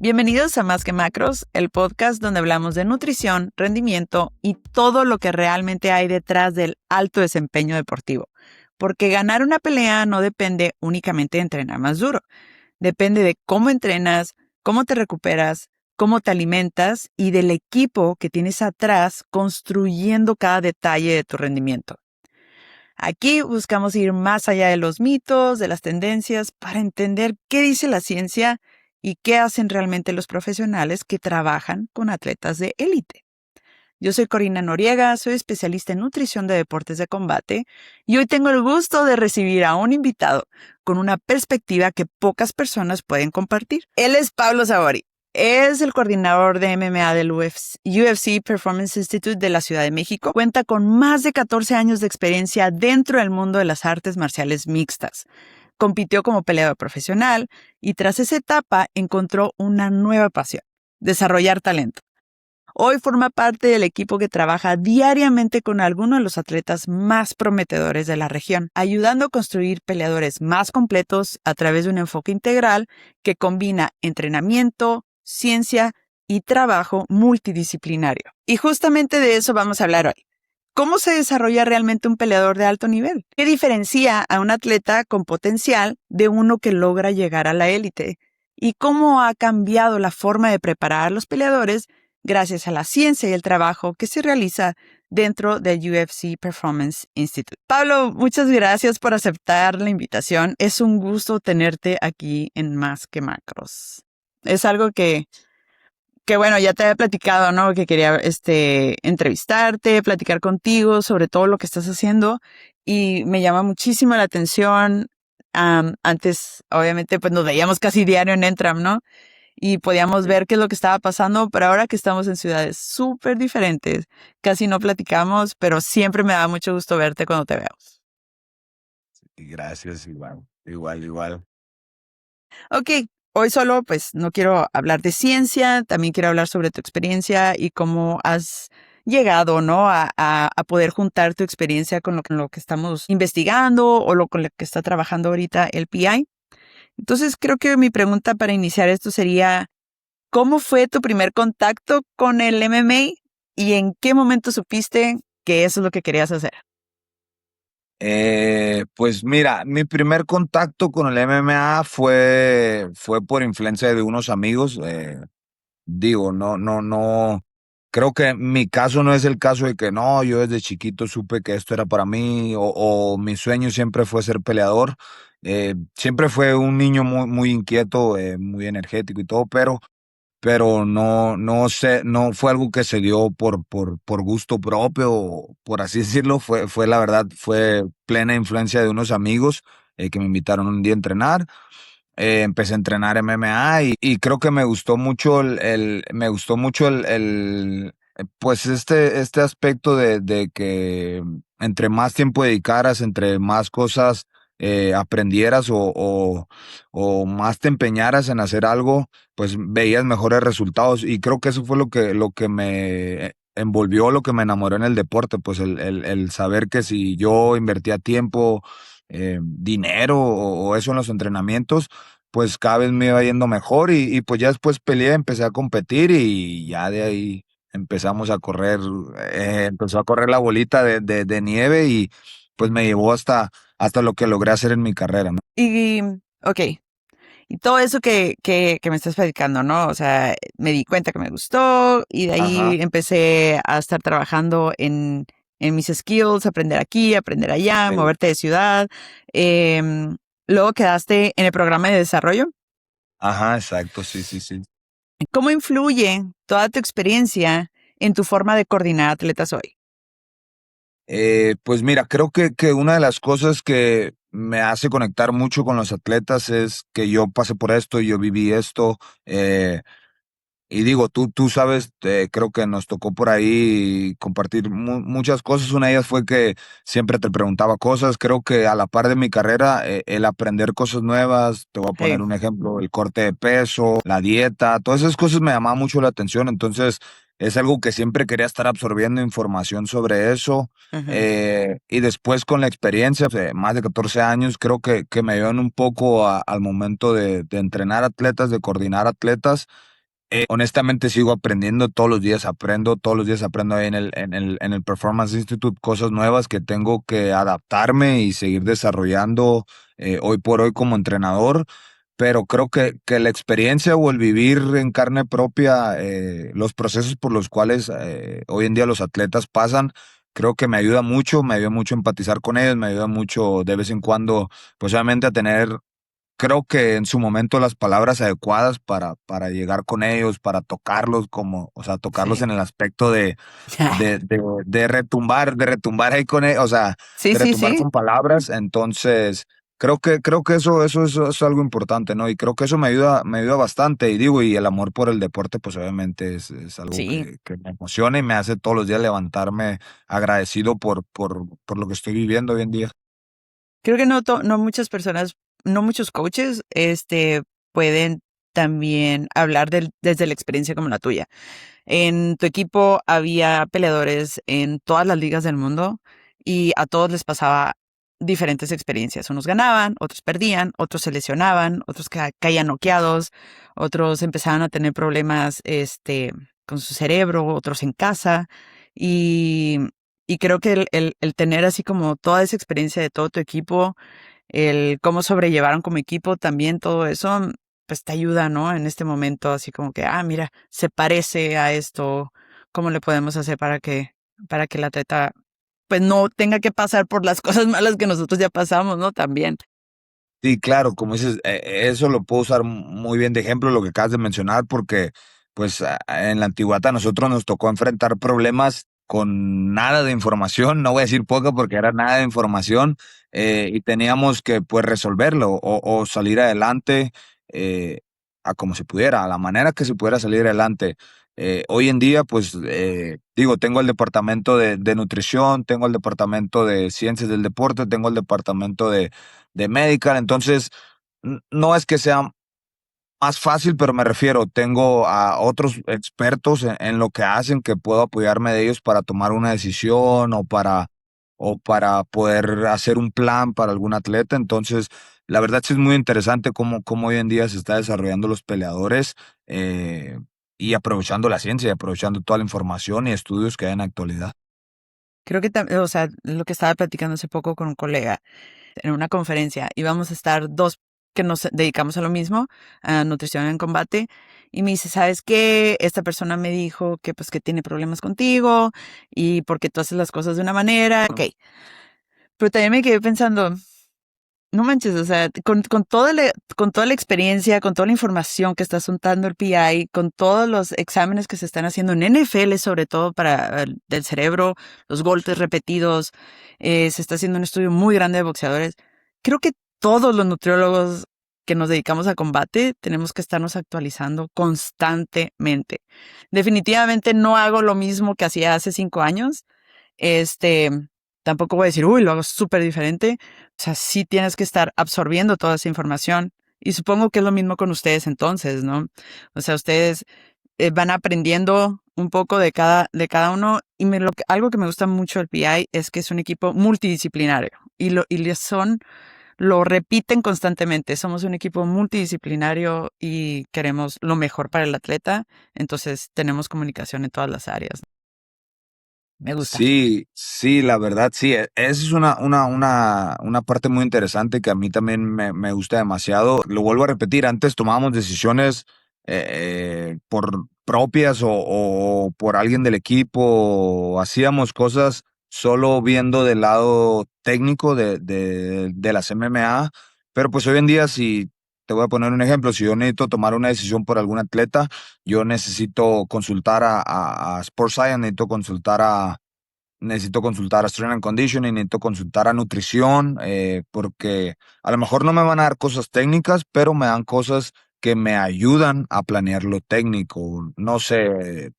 Bienvenidos a Más que Macros, el podcast donde hablamos de nutrición, rendimiento y todo lo que realmente hay detrás del alto desempeño deportivo. Porque ganar una pelea no depende únicamente de entrenar más duro. Depende de cómo entrenas, cómo te recuperas, cómo te alimentas y del equipo que tienes atrás construyendo cada detalle de tu rendimiento. Aquí buscamos ir más allá de los mitos, de las tendencias, para entender qué dice la ciencia y qué hacen realmente los profesionales que trabajan con atletas de élite. Yo soy Corina Noriega, soy especialista en nutrición de deportes de combate y hoy tengo el gusto de recibir a un invitado con una perspectiva que pocas personas pueden compartir. Él es Pablo Sabori. Es el coordinador de MMA del UFC Performance Institute de la Ciudad de México. Cuenta con más de 14 años de experiencia dentro del mundo de las artes marciales mixtas. Compitió como peleador profesional y tras esa etapa encontró una nueva pasión: desarrollar talento. Hoy forma parte del equipo que trabaja diariamente con algunos de los atletas más prometedores de la región, ayudando a construir peleadores más completos a través de un enfoque integral que combina entrenamiento, ciencia y trabajo multidisciplinario. Y justamente de eso vamos a hablar hoy. ¿Cómo se desarrolla realmente un peleador de alto nivel? ¿Qué diferencia a un atleta con potencial de uno que logra llegar a la élite? ¿Y cómo ha cambiado la forma de preparar a los peleadores gracias a la ciencia y el trabajo que se realiza dentro del UFC Performance Institute? Pablo, muchas gracias por aceptar la invitación. Es un gusto tenerte aquí en Más que Macros. Es algo que bueno, ya te había platicado, ¿no? Que quería entrevistarte, platicar contigo sobre todo lo que estás haciendo y me llama muchísimo la atención. Antes, obviamente, pues nos veíamos casi diario en Entram, ¿no? Y podíamos ver qué es lo que estaba pasando, pero ahora que estamos en ciudades súper diferentes, casi no platicamos, pero siempre me da mucho gusto verte cuando te veo. Gracias, igual. Ok, hoy solo pues no quiero hablar de ciencia, también quiero hablar sobre tu experiencia y cómo has llegado, ¿no? A poder juntar tu experiencia con lo que estamos investigando o con lo que está trabajando ahorita el PI. Entonces creo que mi pregunta para iniciar esto sería: ¿cómo fue tu primer contacto con el MMA y en qué momento supiste que eso es lo que querías hacer? Pues mira, mi primer contacto con el MMA fue por influencia de unos amigos. No. Creo que mi caso no es el caso de que no, yo desde chiquito supe que esto era para mí o mi sueño siempre fue ser peleador. Siempre fue un niño muy inquieto, muy energético y todo, pero no sé, no fue algo que se dio por gusto propio, por así decirlo. Fue la verdad, fue plena influencia de unos amigos que me invitaron un día a entrenar. Empecé a entrenar MMA y creo que me gustó mucho me gustó mucho pues este aspecto de que entre más tiempo dedicaras, entre más cosas aprendieras o más te empeñaras en hacer algo, pues veías mejores resultados. Y creo que eso fue lo que me envolvió, lo que me enamoró en el deporte, pues el saber que si yo invertía tiempo, dinero o eso en los entrenamientos, pues cada vez me iba yendo mejor y pues ya después peleé, empecé a competir y ya de ahí empezamos a correr, empezó a correr la bolita de nieve y pues me llevó hasta lo que logré hacer en mi carrera, ¿no? Y, ok, y todo eso que me estás platicando, ¿no? O sea, me di cuenta que me gustó y de Ajá. ahí empecé a estar trabajando en mis skills, aprender aquí, aprender allá, Sí. moverte de ciudad. Em, Luego quedaste en el programa de desarrollo. Ajá, exacto, sí. ¿Cómo influye toda tu experiencia en tu forma de coordinar atletas hoy? Pues mira, creo que una de las cosas que me hace conectar mucho con los atletas es que yo pasé por esto, yo viví esto. Y digo, tú sabes, creo que nos tocó por ahí compartir muchas cosas. Una de ellas fue que siempre te preguntaba cosas. Creo que a la par de mi carrera, el aprender cosas nuevas, te voy a poner Sí. un ejemplo: el corte de peso, la dieta, todas esas cosas me llamaban mucho la atención. Entonces, es algo que siempre quería estar absorbiendo información sobre eso. Ujú. Y después con la experiencia de más de 14 años, creo que me ayudan un poco al momento de entrenar atletas, de coordinar atletas. Honestamente sigo aprendiendo, todos los días aprendo ahí en el Performance Institute cosas nuevas que tengo que adaptarme y seguir desarrollando hoy por hoy como entrenador, pero creo que la experiencia o el vivir en carne propia los procesos por los cuales hoy en día los atletas pasan, creo que me ayuda mucho a empatizar con ellos, me ayuda mucho de vez en cuando, pues obviamente a tener creo que en su momento las palabras adecuadas para llegar con ellos, para tocarlos como, o sea, tocarlos Sí. en el aspecto de retumbar ahí con ellos, o sea, Sí, de sí, retumbar sí. con palabras. Entonces, creo que eso es algo importante, ¿no? Y creo que eso me ayuda bastante. Y digo, y el amor por el deporte, pues obviamente es algo Sí. que me emociona y me hace todos los días levantarme agradecido por lo que estoy viviendo hoy en día. Creo que no muchas personas, no muchos coaches, pueden también hablar desde la experiencia como la tuya. En tu equipo había peleadores en todas las ligas del mundo y a todos les pasaba diferentes experiencias. Unos ganaban, otros perdían, otros se lesionaban, otros caían noqueados, otros empezaban a tener problemas, con su cerebro, otros en casa. Y, y creo que el tener así como toda esa experiencia de todo tu equipo, el cómo sobrellevaron como equipo también todo eso, pues te ayuda, ¿no? En este momento, así como que, mira, se parece a esto, ¿cómo le podemos hacer para que el atleta, pues no tenga que pasar por las cosas malas que nosotros ya pasamos, ¿no? También. Sí, claro, como dices, eso lo puedo usar muy bien de ejemplo, lo que acabas de mencionar, porque pues en la antigüedad a nosotros nos tocó enfrentar problemas con nada de información, no voy a decir poca porque era nada de información, y teníamos que pues resolverlo o salir adelante eh, a como se pudiera, a la manera que se pudiera salir adelante. Hoy en día, pues digo, tengo el departamento de nutrición, tengo el departamento de ciencias del deporte, tengo el departamento de medical, entonces no es que sea más fácil, pero me refiero, tengo a otros expertos en lo que hacen que puedo apoyarme de ellos para tomar una decisión o para poder hacer un plan para algún atleta. Entonces, la verdad sí es muy interesante cómo hoy en día se está desarrollando los peleadores eh, y aprovechando la ciencia y aprovechando toda la información y estudios que hay en la actualidad. Creo que, o sea, lo que estaba platicando hace poco con un colega en una conferencia, íbamos a estar dos que nos dedicamos a lo mismo, a nutrición en combate, y me dice, ¿sabes qué? Esta persona me dijo que pues que tiene problemas contigo y porque tú haces las cosas de una manera. Ok, pero también me quedé pensando, no manches, o sea, con toda la experiencia, con toda la información que está juntando el PI, con todos los exámenes que se están haciendo en NFL, sobre todo para el del cerebro, los golpes repetidos, se está haciendo un estudio muy grande de boxeadores. Creo que todos los nutriólogos que nos dedicamos a combate tenemos que estarnos actualizando constantemente. Definitivamente no hago lo mismo que hacía hace 5 años. Este, Tampoco voy a decir, uy, lo hago súper diferente. O sea, sí tienes que estar absorbiendo toda esa información. Y supongo que es lo mismo con ustedes entonces, ¿no? O sea, ustedes van aprendiendo un poco de cada uno. Y algo que me gusta mucho del PI es que es un equipo multidisciplinario. Lo repiten constantemente. Somos un equipo multidisciplinario y queremos lo mejor para el atleta. Entonces tenemos comunicación en todas las áreas. Me gusta. Sí, sí, la verdad, sí. Esa es una parte muy interesante que a mí también me gusta demasiado. Lo vuelvo a repetir, antes tomábamos decisiones por propias o por alguien del equipo, o hacíamos cosas solo viendo del lado técnico de las MMA, pero pues hoy en día, si te voy a poner un ejemplo, si yo necesito tomar una decisión por algún atleta, yo necesito consultar a Sports Science, necesito consultar a Strength and Conditioning, necesito consultar a nutrición, porque a lo mejor no me van a dar cosas técnicas, pero me dan cosas que me ayudan a planear lo técnico. No sé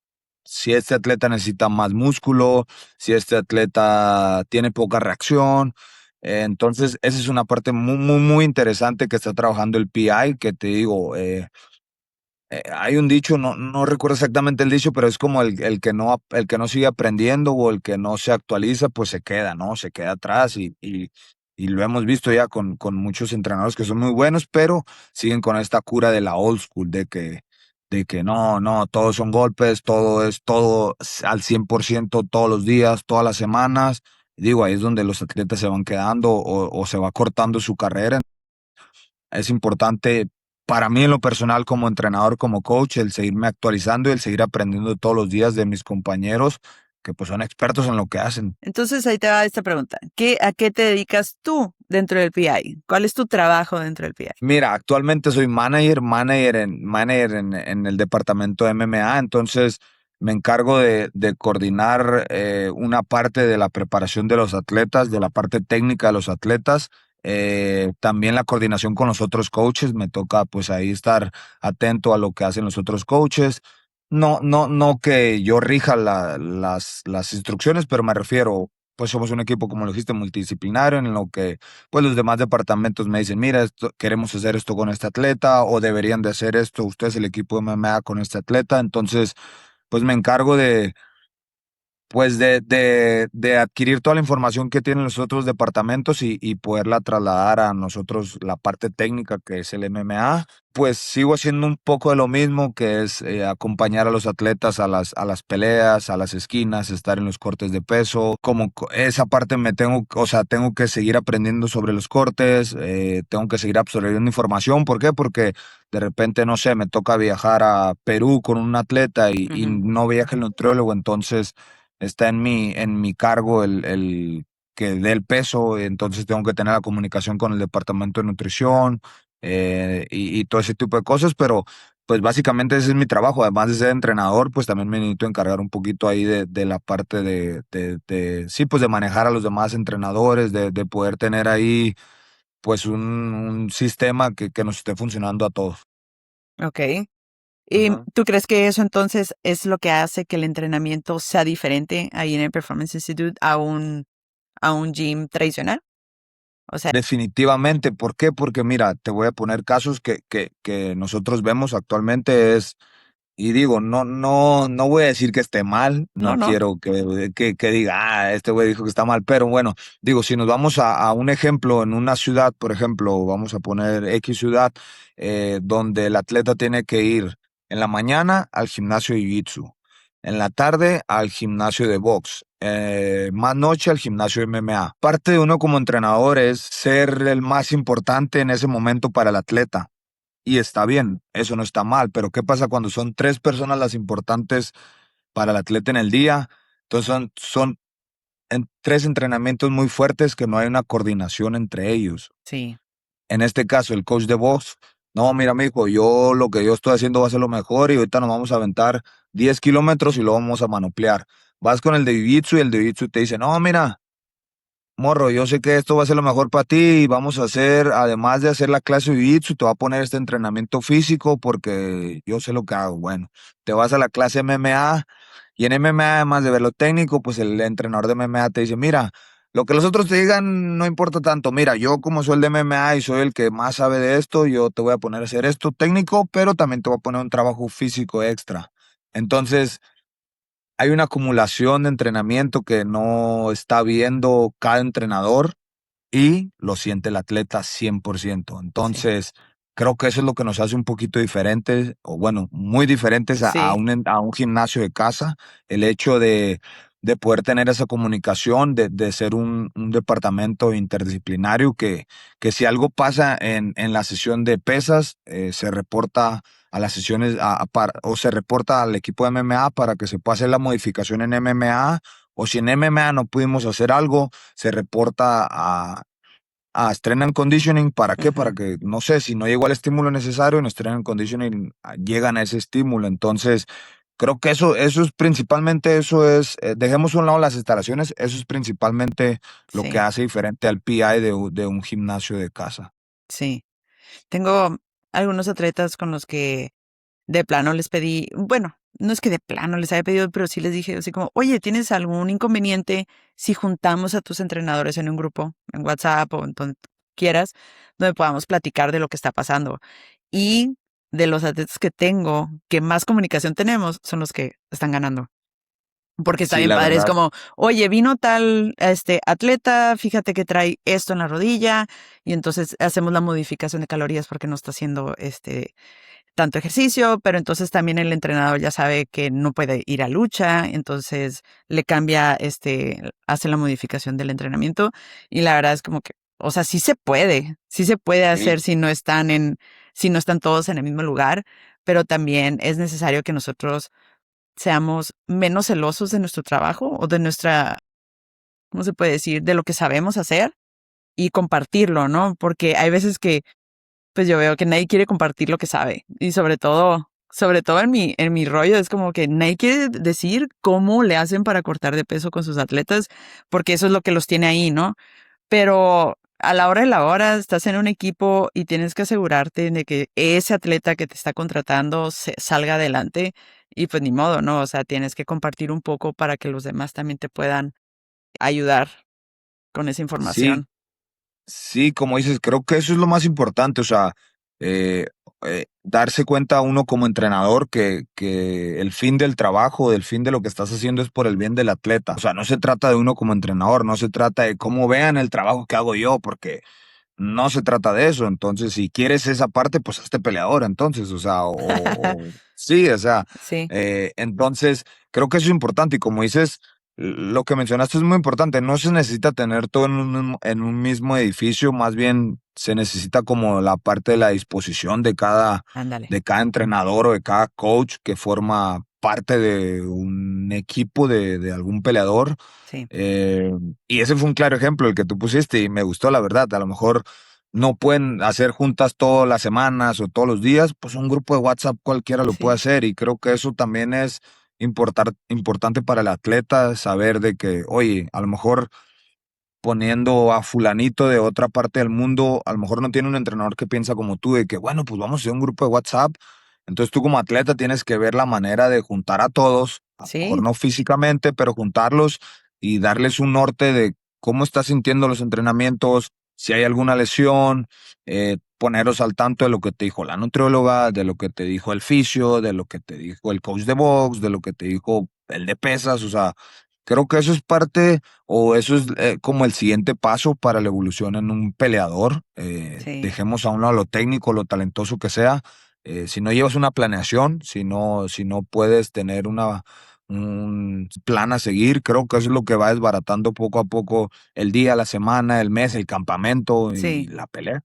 si este atleta necesita más músculo, si este atleta tiene poca reacción. Entonces, esa es una parte muy interesante que está trabajando el PI, que te digo, hay un dicho, no recuerdo exactamente el dicho, pero es como el que no sigue aprendiendo o el que no se actualiza, pues se queda, ¿no? Se queda atrás y lo hemos visto ya con muchos entrenadores que son muy buenos, pero siguen con esta cura de la old school, de que no, todos son golpes, todo es todo al 100% todos los días, todas las semanas. Digo, ahí es donde los atletas se van quedando o se va cortando su carrera. Es importante para mí en lo personal como entrenador, como coach, el seguirme actualizando y el seguir aprendiendo todos los días de mis compañeros que pues son expertos en lo que hacen. Entonces ahí te va esta pregunta. ¿A qué te dedicas tú dentro del PI? ¿Cuál es tu trabajo dentro del PI? Mira, actualmente soy manager en el departamento de MMA, entonces me encargo de coordinar una parte de la preparación de los atletas, de la parte técnica de los atletas, también la coordinación con los otros coaches, me toca pues ahí estar atento a lo que hacen los otros coaches. No que yo rija las instrucciones, pero me refiero, pues somos un equipo, como lo dijiste, multidisciplinario, en lo que pues los demás departamentos me dicen, mira, queremos hacer esto con este atleta o deberían de hacer esto ustedes el equipo de MMA con este atleta. Entonces, pues me encargo de adquirir toda la información que tienen los otros departamentos y poderla trasladar a nosotros la parte técnica que es el MMA. Pues sigo haciendo un poco de lo mismo, que es acompañar a los atletas a las peleas, a las esquinas, estar en los cortes de peso. Como esa parte o sea, tengo que seguir aprendiendo sobre los cortes, tengo que seguir absorbiendo información. ¿Por qué? Porque de repente, no sé, me toca viajar a Perú con un atleta y no viaja el nutriólogo, entonces está en mi cargo el que dé el peso, entonces tengo que tener la comunicación con el departamento de nutrición y todo ese tipo de cosas, pero pues básicamente ese es mi trabajo, además de ser entrenador, pues también me necesito encargar un poquito ahí de la parte sí, pues de manejar a los demás entrenadores, de poder tener ahí pues un sistema que nos esté funcionando a todos. Ok. ¿Y Ajá. tú crees que eso entonces es lo que hace que el entrenamiento sea diferente ahí en el Performance Institute a un gym tradicional? O sea, Definitivamente, ¿por qué? Porque mira, te voy a poner casos que nosotros vemos actualmente y digo, no voy a decir que esté mal, no, no no. quiero que diga, este güey dijo que está mal, pero bueno, digo, si nos vamos a un ejemplo en una ciudad, por ejemplo, vamos a poner X ciudad, donde el atleta tiene que ir en la mañana al gimnasio de Jiu-Jitsu, en la tarde al gimnasio de box, más noche al gimnasio de MMA. Parte de uno como entrenador es ser el más importante en ese momento para el atleta. Y está bien, eso no está mal, pero ¿qué pasa cuando son tres personas las importantes para el atleta en el día? Entonces son tres entrenamientos muy fuertes que no hay una coordinación entre ellos. Sí. En este caso, el coach de box, no, mira, mijo, yo lo que yo estoy haciendo va a ser lo mejor y ahorita nos vamos a aventar 10 kilómetros y lo vamos a manoplear. Vas con el de Jiu-Jitsu y el de Jiu-Jitsu te dice, no, mira, morro, yo sé que esto va a ser lo mejor para ti y vamos a hacer, además de hacer la clase de Jiu-Jitsu, te va a poner este entrenamiento físico porque yo sé lo que hago. Bueno, te vas a la clase MMA y en MMA, además de ver lo técnico, pues el entrenador de MMA te dice, mira, lo que los otros te digan no importa tanto. Mira, yo como soy el de MMA y soy el que más sabe de esto, yo te voy a poner a hacer esto técnico, pero también te voy a poner un trabajo físico extra. Entonces, hay una acumulación de entrenamiento que no está viendo cada entrenador y lo siente el atleta 100%. Sí. Entonces, creo que eso es lo que nos hace un poquito diferentes, o bueno, muy diferentes Sí. a un gimnasio de casa, el hecho de poder tener esa comunicación, de ser un departamento interdisciplinario que si algo pasa en la sesión de pesas, se reporta a las sesiones o se reporta al equipo de MMA para que se pueda hacer la modificación en MMA, o si en MMA no pudimos hacer algo, se reporta a Strength and Conditioning. ¿Para qué? Para Ujú. que, no sé, si no llegó al estímulo necesario, en Strength and Conditioning llegan a ese estímulo. Entonces, creo que eso es principalmente, dejemos a un lado las instalaciones, eso es principalmente lo que Sí. hace diferente al PI de un gimnasio de casa. Sí. Tengo algunos atletas con los que de plano les pedí, bueno, no es que de plano les haya pedido, pero sí les dije así como, oye, ¿tienes algún inconveniente si juntamos a tus entrenadores en un grupo, en WhatsApp o en donde tú quieras, donde podamos platicar de lo que está pasando? Y de los atletas que tengo, que más comunicación tenemos, son los que están ganando. Porque está Sí, bien la padre, es verdad. como, oye, vino tal atleta, fíjate que trae esto en la rodilla, y entonces hacemos la modificación de calorías porque no está haciendo tanto ejercicio, pero entonces también el entrenador ya sabe que no puede ir a lucha, entonces le cambia, hace la modificación del entrenamiento y la verdad es como que, o sea, sí se puede hacer Sí, si no están todos en el mismo lugar, pero también es necesario que nosotros seamos menos celosos de nuestro trabajo o de nuestra, ¿cómo se puede decir? De lo que sabemos hacer y compartirlo, ¿no? Porque hay veces que pues yo veo que nadie quiere compartir lo que sabe. Y sobre todo en mi rollo, es como que nadie quiere decir cómo le hacen para cortar de peso con sus atletas, porque eso es lo que los tiene ahí, ¿no? Pero a la hora de la hora estás en un equipo y tienes que asegurarte de que ese atleta que te está contratando salga adelante y pues ni modo, ¿no? O sea, tienes que compartir un poco para que los demás también te puedan ayudar con esa sí, información. sí, como dices, creo que eso es lo más importante, o sea, eh, darse cuenta uno como entrenador que el fin del trabajo, del fin de lo que estás haciendo es por el bien del atleta. O sea, no se trata de uno como entrenador, no se trata de cómo vean el trabajo que hago yo, porque no se trata de eso. Entonces, si quieres esa parte, pues hazte peleador, entonces, o sea, sí, o sea, Sí, entonces, creo que eso es importante. Y como dices, lo que mencionaste es muy importante. No se necesita tener todo en un mismo edificio, más bien se necesita como la parte de la disposición ándale. de cada entrenador o de cada coach que forma parte de un equipo de algún peleador. Sí, eh, y ese fue un claro ejemplo, el que tú pusiste, y me gustó, la verdad. A lo mejor no pueden hacer juntas todas las semanas o todos los días, pues un grupo de WhatsApp cualquiera lo puede sí, hacer. Y creo que eso también es importante para el atleta, saber de que, oye, a lo mejor poniendo a fulanito de otra parte del mundo, a lo mejor no tiene un entrenador que piensa como tú, de que, bueno, pues vamos a hacer un grupo de WhatsApp. Entonces tú como atleta tienes que ver la manera de juntar a todos, a lo mejor sí, no físicamente, pero juntarlos y darles un norte de cómo estás sintiendo los entrenamientos, si hay alguna lesión, poneros al tanto de lo que te dijo la nutrióloga, de lo que te dijo el fisio, de lo que te dijo el coach de box, de lo que te dijo el de pesas, o sea, creo que eso es parte o eso es como el siguiente paso para la evolución en un peleador. sí, Dejemos a un lado lo técnico, lo talentoso que sea. Si no llevas una planeación, si no puedes tener un plan a seguir, creo que eso es lo que va desbaratando poco a poco el día, la semana, el mes, el campamento y sí. la pelea.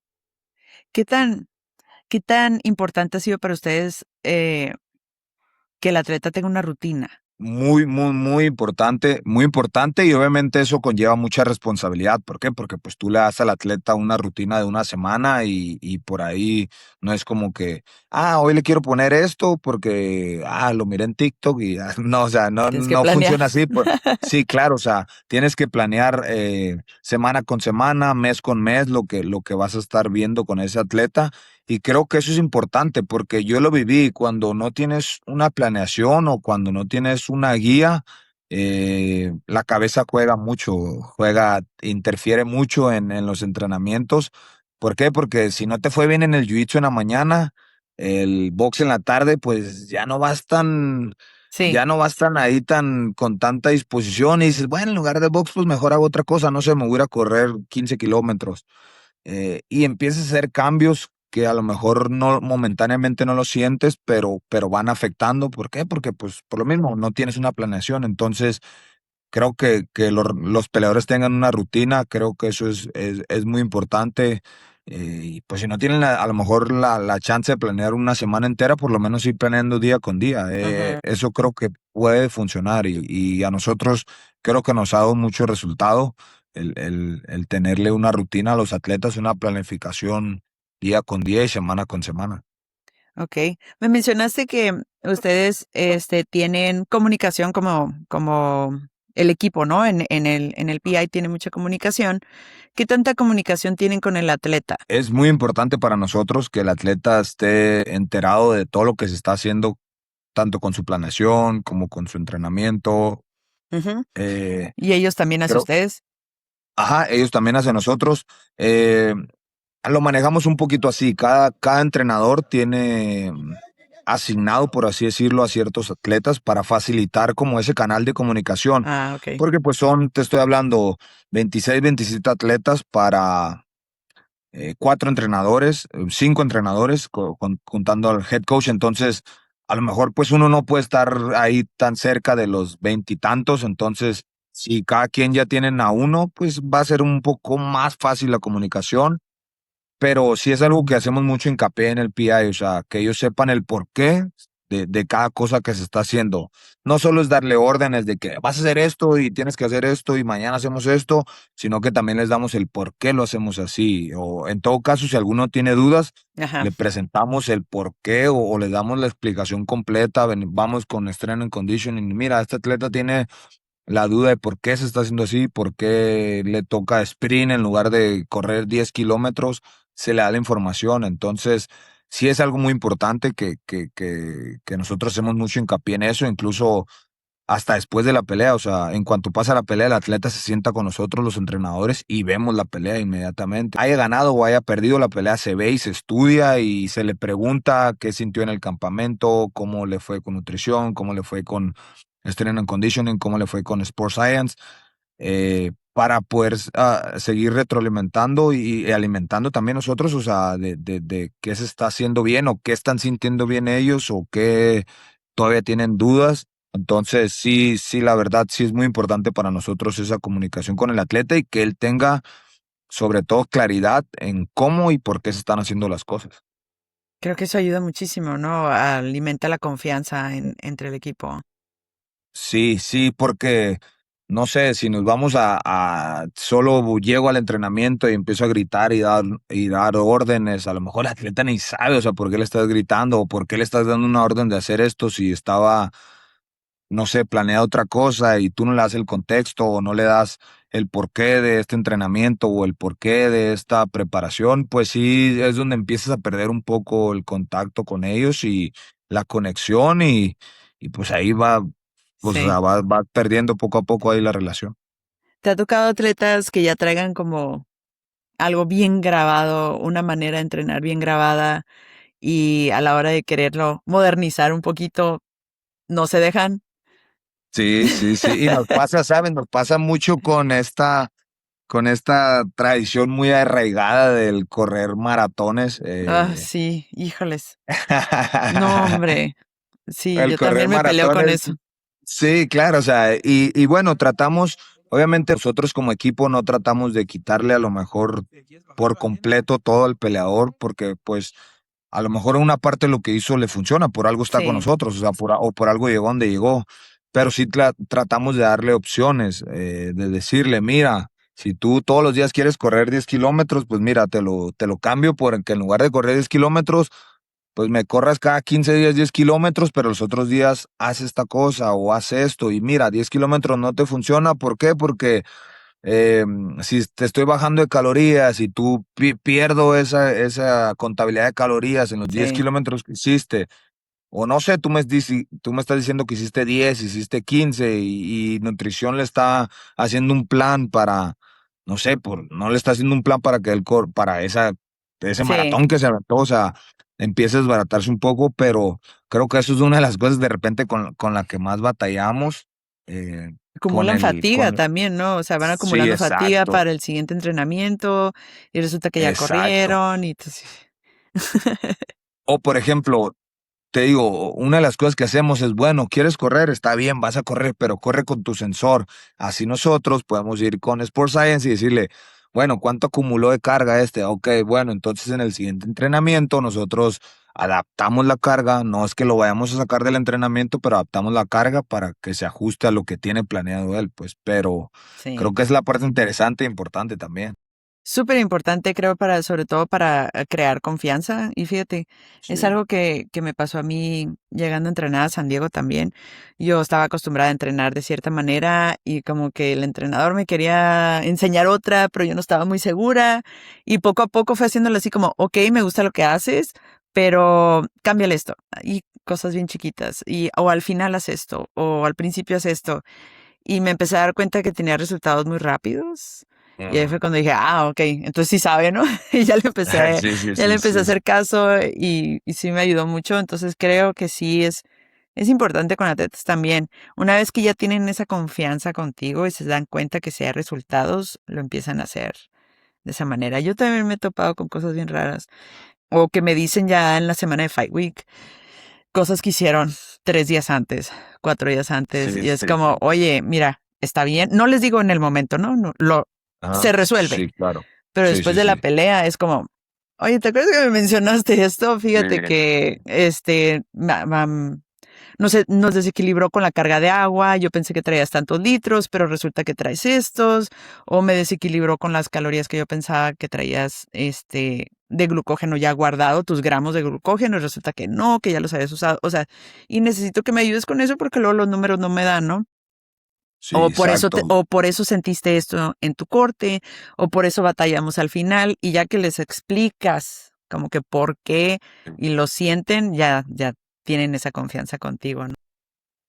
¿Qué tan, qué tan importante ha sido para ustedes que el atleta tenga una rutina? Muy importante y obviamente eso conlleva mucha responsabilidad. ¿Por qué? Porque pues tú le das al atleta una rutina de una semana y por ahí no es como que, hoy le quiero poner esto porque, lo miré en TikTok y no, o sea, Tienes que no planear. funciona así. Sí, claro, o sea, tienes que planear semana con semana, mes con mes, lo que vas a estar viendo con ese atleta. Y creo que eso es importante porque yo lo viví cuando no tienes una planeación o cuando no tienes una guía, la cabeza juega mucho, interfiere mucho en los entrenamientos. ¿Por qué? Porque si no te fue bien en el jiu-jitsu en la mañana, el box en la tarde, pues Sí, ya no vas tan ahí tan con tanta disposición y dices, bueno, en lugar de box, pues mejor hago otra cosa, no sé, me voy a correr 15 kilómetros y empiezas a hacer cambios que a lo mejor no momentáneamente no lo sientes, pero van afectando. ¿Por qué? Porque pues por lo mismo no tienes una planeación. Entonces creo que los peleadores tengan una rutina, creo que eso es muy importante. Y pues si no tienen a lo mejor la chance de planear una semana entera, por lo menos ir planeando día con día. ujú, Eso creo que puede funcionar y a nosotros creo que nos ha dado mucho resultado el tenerle una rutina a los atletas, una planificación día con día y semana con semana. ok. Me mencionaste que ustedes tienen comunicación como el equipo, ¿no? En el PI tiene mucha comunicación. ¿Qué tanta comunicación tienen con el atleta? Es muy importante para nosotros que el atleta esté enterado de todo lo que se está haciendo tanto con su planeación como con su entrenamiento. Ujú. Eh, ¿Y ellos también hacia creo, ustedes? ellos también hacia nosotros. Eh, lo manejamos un poquito así. Cada entrenador tiene asignado, por así decirlo, a ciertos atletas para facilitar como ese canal de comunicación. Ah, ok. Porque pues te estoy hablando, 26, 27 atletas 4 entrenadores, 5 entrenadores, contando al head coach. Entonces, a lo mejor pues uno no puede estar ahí tan cerca de los veintitantos. Entonces, si cada quien ya tienen a uno, pues va a ser un poco más fácil la comunicación. Pero sí es algo que hacemos mucho hincapié en el PI, o sea, que ellos sepan el porqué de cada cosa que se está haciendo. No solo es darle órdenes de que vas a hacer esto y tienes que hacer esto y mañana hacemos esto, sino que también les damos el por qué lo hacemos así. O en todo caso, si alguno tiene dudas, Ajá. le presentamos el por qué o le damos la explicación completa. Vamos con strength and conditioning. Mira, este atleta tiene la duda de por qué se está haciendo así, por qué le toca sprint en lugar de correr 10 kilómetros, se le da la información. Entonces, sí es algo muy importante que nosotros hacemos mucho hincapié en eso, incluso hasta después de la pelea. O sea, en cuanto pasa la pelea, el atleta se sienta con nosotros, los entrenadores, y vemos la pelea inmediatamente. Haya ganado o haya perdido, la pelea se ve y se estudia y se le pregunta qué sintió en el campamento, cómo le fue con nutrición, cómo le fue con strength and conditioning, cómo le fue con sports science, para poder seguir retroalimentando y alimentando también nosotros, o sea, de qué se está haciendo bien o qué están sintiendo bien ellos o qué todavía tienen dudas. Entonces, sí, sí, la verdad, sí es muy importante para nosotros esa comunicación con el atleta y que él tenga, sobre todo, claridad en cómo y por qué se están haciendo las cosas. Creo que eso ayuda muchísimo, ¿no? Alimenta la confianza entre el equipo. Sí, sí, porque no sé, si nos vamos a solo llego al entrenamiento y empiezo a gritar y dar órdenes, a lo mejor el atleta ni sabe, o sea, por qué le estás gritando o por qué le estás dando una orden de hacer esto si estaba, no sé, planea otra cosa y tú no le das el contexto o no le das el porqué de este entrenamiento o el porqué de esta preparación, pues sí es donde empiezas a perder un poco el contacto con ellos y la conexión y pues ahí va, pues o Sí. sea, va perdiendo poco a poco ahí la relación. ¿Te ha tocado atletas que ya traigan como algo bien grabado, una manera de entrenar bien grabada y a la hora de quererlo modernizar un poquito, no se dejan? Sí, sí, sí. Y nos pasa, ¿sabes? Nos pasa mucho con esta tradición muy arraigada del correr maratones. Ah, sí, híjoles. No, hombre. Sí, El yo correr también me peleo con maratones, eso. sí, claro, o sea, y bueno, tratamos, obviamente nosotros como equipo no tratamos de quitarle a lo mejor por completo todo al peleador, porque pues a lo mejor una parte de lo que hizo le funciona, por algo está con Sí, nosotros, o sea, o por algo llegó donde llegó, pero sí tratamos de darle opciones, de decirle, mira, si tú todos los días quieres correr 10 kilómetros, pues mira, te lo cambio por que en lugar de correr 10 kilómetros, pues me corras cada 15 días 10 kilómetros, pero los otros días haz esta cosa o haz esto. Y mira, 10 kilómetros no te funciona. ¿Por qué? Porque si te estoy bajando de calorías y tú pierdo esa contabilidad de calorías en los 10 sí, kilómetros que hiciste, o no sé, tú me estás diciendo que hiciste 10, hiciste 15 y nutrición le está haciendo un plan para, no sé, no le está haciendo un plan para que para ese sí. maratón que se aventó, o sea, empieza a desbaratarse un poco, pero creo que eso es una de las cosas de repente con la que más batallamos, eh, con Acumulan fatiga también, ¿no? O sea, van sí, acumulando fatiga exacto, para el siguiente entrenamiento y resulta que ya exacto. corrieron y entonces... O por ejemplo, te digo, una de las cosas que hacemos es, bueno, ¿quieres correr? Está bien, vas a correr, pero corre con tu sensor. Así nosotros podemos ir con Sports Science y decirle, bueno, ¿cuánto acumuló de carga este? Ok, bueno, entonces en el siguiente entrenamiento nosotros adaptamos la carga, no es que lo vayamos a sacar del entrenamiento, pero adaptamos la carga para que se ajuste a lo que tiene planeado él, pues, pero creo Sí. que es la parte interesante e importante también. Súper importante, creo, sobre todo para crear confianza. Y fíjate, es Sí. algo que me pasó a mí llegando a entrenar a San Diego también. Yo estaba acostumbrada a entrenar de cierta manera y como que el entrenador me quería enseñar otra, pero yo no estaba muy segura. Y poco a poco fue haciéndolo así como, ok, me gusta lo que haces, pero cámbiale esto. Y cosas bien chiquitas. O al final haz esto, o al principio haz esto. Y me empecé a dar cuenta que tenía resultados muy rápidos. Y ahí fue Ujú. cuando dije, ah, ok, entonces sí sabe, ¿no? Y Sí, sí, ya le sí, empecé a sí. hacer caso y sí me ayudó mucho. Entonces creo que sí es importante con atletas también. Una vez que ya tienen esa confianza contigo y se dan cuenta que si hay resultados, lo empiezan a hacer de esa manera. Yo también me he topado con cosas bien raras. O que me dicen ya en la semana de Fight Week cosas que hicieron 3 días antes, 4 días antes. Sí, Y es sí, como, sí. oye, mira, está bien. No les digo en el momento, ¿no? No se Ajá, resuelve. sí, claro. Pero Sí, después sí, de la sí. pelea es como, oye, ¿te acuerdas que me mencionaste esto? Fíjate que no sé, nos desequilibró con la carga de agua. Yo pensé que traías tantos litros, pero resulta que traes estos. O me desequilibró con las calorías que yo pensaba que traías de glucógeno ya guardado, tus gramos de glucógeno, y resulta que no, que ya los habías usado. O sea, y necesito que me ayudes con eso porque luego los números no me dan, ¿no? Sí, exacto. O por eso sentiste esto en tu corte, o por eso batallamos al final, y ya que les explicas como que por qué y lo sienten, ya tienen esa confianza contigo, ¿no?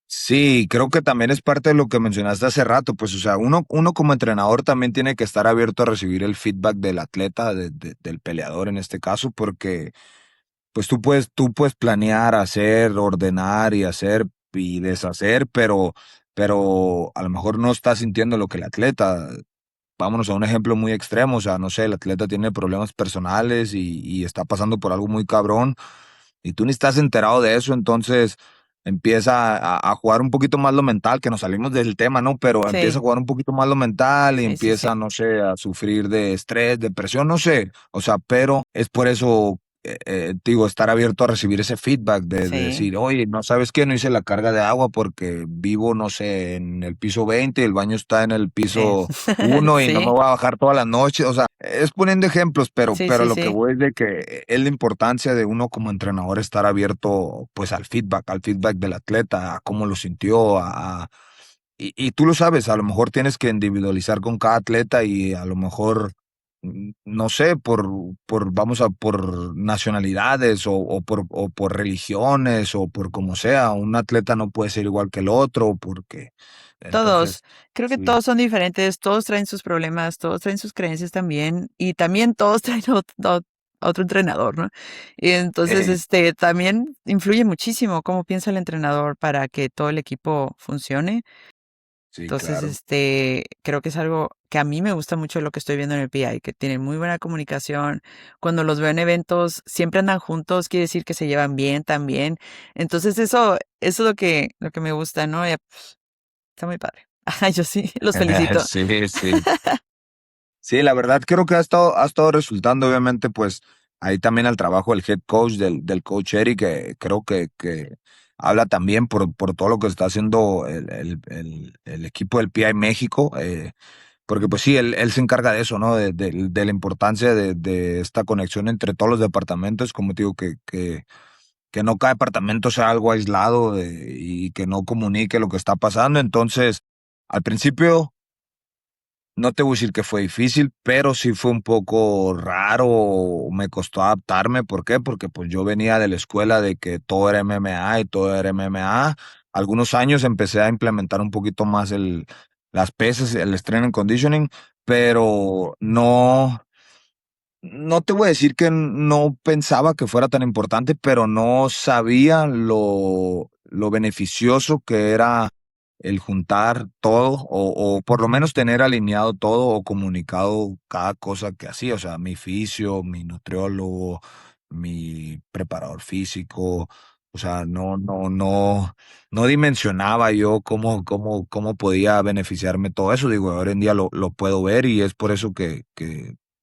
Sí, creo que también es parte de lo que mencionaste hace rato, pues, o sea, uno como entrenador también tiene que estar abierto a recibir el feedback del atleta, del peleador en este caso, porque pues tú puedes planear, hacer, ordenar y hacer y deshacer, pero a lo mejor no estás sintiendo lo que el atleta. Vámonos a un ejemplo muy extremo, o sea, no sé, el atleta tiene problemas personales y está pasando por algo muy cabrón y tú ni estás enterado de eso, entonces empieza a jugar un poquito más lo mental, que nos salimos del tema, ¿no? Pero empieza a Sí, jugar un poquito más lo mental y sí, sí, sí. empieza, no sé, a sufrir de estrés, depresión, no sé, o sea, pero es por eso, digo, estar abierto a recibir ese feedback de Sí, decir, oye, no sabes qué, no hice la carga de agua porque vivo, no sé, en el piso 20 y el baño está en el sí. piso uno y no me Sí, voy a bajar toda la noche, o sea, es poniendo ejemplos, pero, sí, pero sí, lo que sí. voy es de que es la importancia de uno como entrenador estar abierto pues al feedback del atleta, a cómo lo sintió, y tú lo sabes, a lo mejor tienes que individualizar con cada atleta y a lo mejor, no sé, por nacionalidades o por religiones o por como sea, un atleta no puede ser igual que el otro porque Todos, entonces, creo que sí. todos son diferentes, todos traen sus problemas, todos traen sus creencias también, y también todos traen otro entrenador, ¿no? Y entonces, también influye muchísimo cómo piensa el entrenador para que todo el equipo funcione. Sí, Entonces, claro. creo que es algo que a mí me gusta mucho lo que estoy viendo en el PI, que tienen muy buena comunicación. Cuando los veo en eventos, siempre andan juntos, quiere decir que se llevan bien también. Entonces, eso es lo que me gusta, ¿no? Está muy padre. Ay, yo sí, los felicito. Sí, sí. Sí, la verdad creo que ha estado resultando, obviamente, pues ahí también al trabajo del head coach, del coach Eric, que creo que habla también por todo lo que está haciendo el equipo del PI México, porque pues sí, él se encarga de eso, ¿no? De la importancia de esta conexión entre todos los departamentos, como te digo, que no cada departamento sea algo aislado y que no comunique lo que está pasando. Entonces, al principio no te voy a decir que fue difícil, pero sí fue un poco raro, me costó adaptarme. ¿Por qué? Porque pues yo venía de la escuela de que todo era MMA y todo era MMA. Algunos años empecé a implementar un poquito más las pesas, el strength and conditioning, pero no te voy a decir que no pensaba que fuera tan importante, pero no sabía lo beneficioso que era el juntar todo o por lo menos tener alineado todo o comunicado cada cosa que hacía, o sea, mi fisio, mi nutriólogo, mi preparador físico, o sea, no dimensionaba yo cómo podía beneficiarme todo eso. Digo, ahora en día lo puedo ver y es por eso que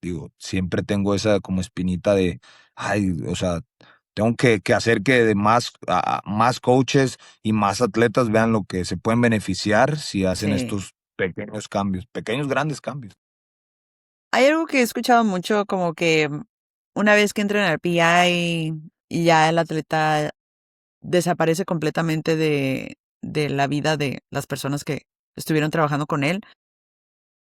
digo, siempre tengo esa como espinita de, ay, o sea, tengo que hacer que más coaches y más atletas vean lo que se pueden beneficiar si hacen Sí. estos pequeños cambios, pequeños, grandes cambios. Hay algo que he escuchado mucho, como que una vez que entran al PI y ya el atleta desaparece completamente de la vida de las personas que estuvieron trabajando con él.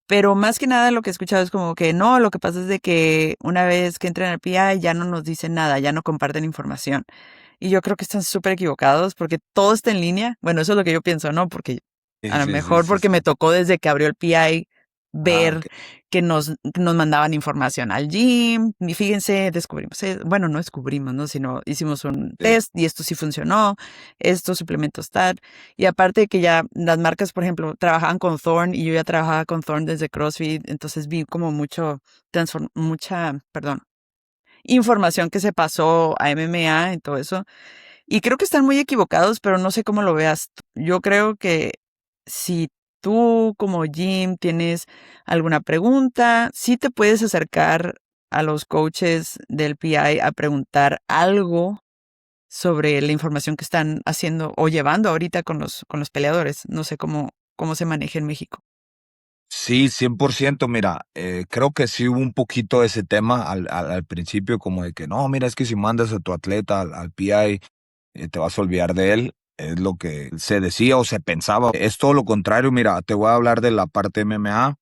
Pero más que nada lo que he escuchado es como que no, lo que pasa es de que una vez que entran al PI ya no nos dicen nada, ya no comparten información. Y yo creo que están súper equivocados porque todo está en línea. Bueno, eso es lo que yo pienso, ¿no? Porque Sí, a lo sí, sí, mejor sí, porque me sí. tocó desde que abrió el PI Ah, ver ok. que nos mandaban información al gym. Y fíjense, descubrimos, bueno, no descubrimos, ¿no? Sino hicimos un Sí. test y esto sí funcionó, estos suplementos tal. Y aparte de que ya las marcas, por ejemplo, trabajaban con Thorne y yo ya trabajaba con Thorne desde CrossFit, entonces vi como perdón, información que se pasó a MMA y todo eso. Y creo que están muy equivocados, pero no sé cómo lo veas tú. Yo creo que si tú como Jim tienes alguna pregunta, sí te puedes acercar a los coaches del PI a preguntar algo sobre la información que están haciendo o llevando ahorita con los peleadores. No sé cómo se maneja en México. Sí, 100%. Mira, creo que sí hubo un poquito de ese tema al principio, como de que no, mira, es que si mandas a tu atleta al PI, te vas a olvidar de él. Es lo que se decía o se pensaba. Es todo lo contrario. Mira, te voy a hablar de la parte MMA.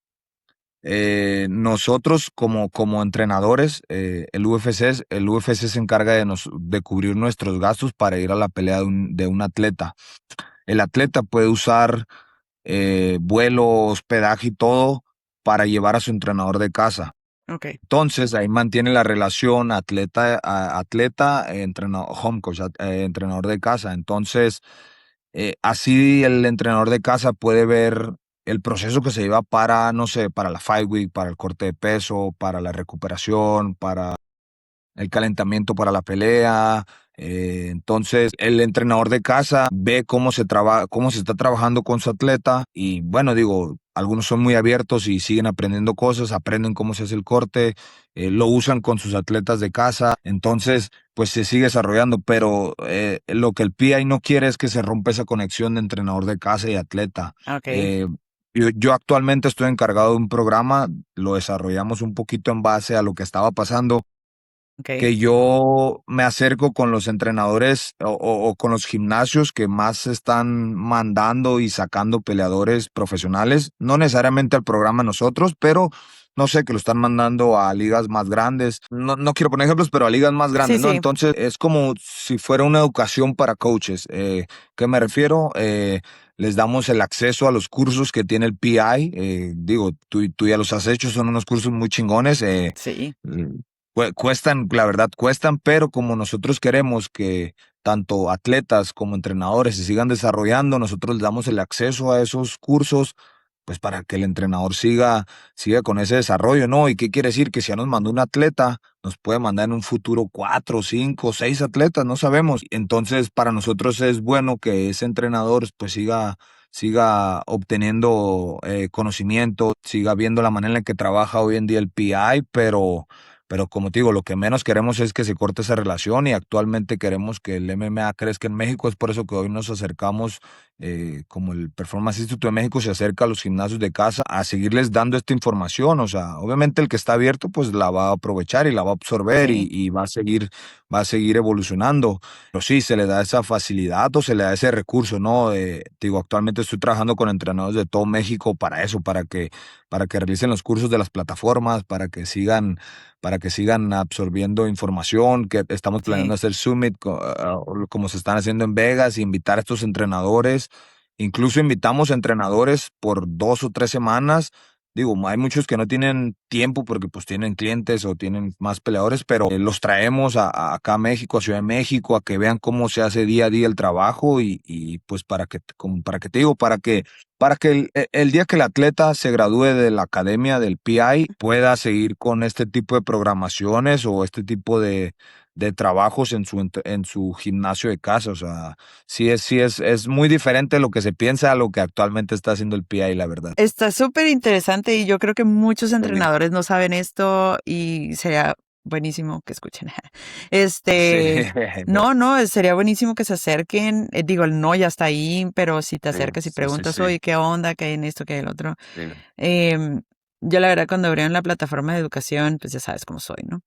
Nosotros como entrenadores, el UFC se encarga de cubrir nuestros gastos para ir a la pelea de un atleta. El atleta puede usar vuelo, hospedaje y todo para llevar a su entrenador de casa. Ok, Entonces ahí mantiene la relación atleta, entrenador, home coach, entrenador de casa. Entonces, así el entrenador de casa puede ver el proceso que se lleva para, no sé, para la fight week, para el corte de peso, para la recuperación, para el calentamiento para la pelea. Entonces, el entrenador de casa ve cómo se está trabajando con su atleta y bueno, digo, algunos son muy abiertos y siguen aprendiendo cosas, aprenden cómo se hace el corte, lo usan con sus atletas de casa, entonces, pues se sigue desarrollando, pero lo que el PI no quiere es que se rompa esa conexión de entrenador de casa y atleta. ok, Eh, yo actualmente estoy encargado de un programa, lo desarrollamos un poquito en base a lo que estaba pasando ok. que yo me acerco con los entrenadores o con los gimnasios que más están mandando y sacando peleadores profesionales, no necesariamente al programa nosotros, pero no sé, que lo están mandando a ligas más grandes. No quiero poner ejemplos, pero a ligas más Sí, grandes, ¿no? sí, Entonces es como si fuera una educación para coaches. ¿Qué me refiero? Les damos el acceso a los cursos que tiene el PI. Digo, tú ya los has hecho, son unos cursos muy chingones. sí. Cuestan, la verdad cuestan, pero como nosotros queremos que tanto atletas como entrenadores se sigan desarrollando, nosotros les damos el acceso a esos cursos, pues para que el entrenador siga con ese desarrollo, ¿no? ¿Y qué quiere decir? Que si ya nos mandó un atleta, nos puede mandar en un futuro 4, 5, 6 atletas, no sabemos. Entonces, para nosotros es bueno que ese entrenador pues siga obteniendo conocimiento, siga viendo la manera en la que trabaja hoy en día el PI, pero como te digo, lo que menos queremos es que se corte esa relación y actualmente queremos que el MMA crezca en México. Es por eso que hoy nos acercamos, como el Performance Institute de México se acerca a los gimnasios de casa a seguirles dando esta información. O sea, obviamente el que está abierto pues la va a aprovechar y la va a absorber Sí. y va a seguir evolucionando. Pero sí, se le da esa facilidad o se le da ese recurso, ¿no? Te digo, actualmente estoy trabajando con entrenadores de todo México para eso, para que realicen los cursos de las plataformas, para que sigan absorbiendo información, que estamos planeando Sí. hacer Summit, como se están haciendo en Vegas, invitar a estos entrenadores. Incluso invitamos entrenadores por 2 o 3 semanas. Digo, hay muchos que no tienen tiempo porque pues tienen clientes o tienen más peleadores, pero los traemos acá a México, a Ciudad de México, a que vean cómo se hace día a día el trabajo y pues para que te digo, para que el día que el atleta se gradúe de la academia del PI pueda seguir con este tipo de programaciones o este tipo de trabajos en su gimnasio de casa. O sea, sí es muy diferente lo que se piensa a lo que actualmente está haciendo el PI, la verdad. Está súper interesante y yo creo que muchos Sí, entrenadores no saben esto y sería buenísimo que escuchen. sí, Este, pero- no, sería buenísimo que se acerquen. Digo, el no ya está ahí, pero si te sí, acercas y sí, sí, preguntas, sí, oye, ¿qué onda? ¿Qué hay en esto? ¿Qué hay en el otro? sí, Em, yo la verdad cuando abrieron la plataforma de educación, pues ya sabes cómo soy, ¿no?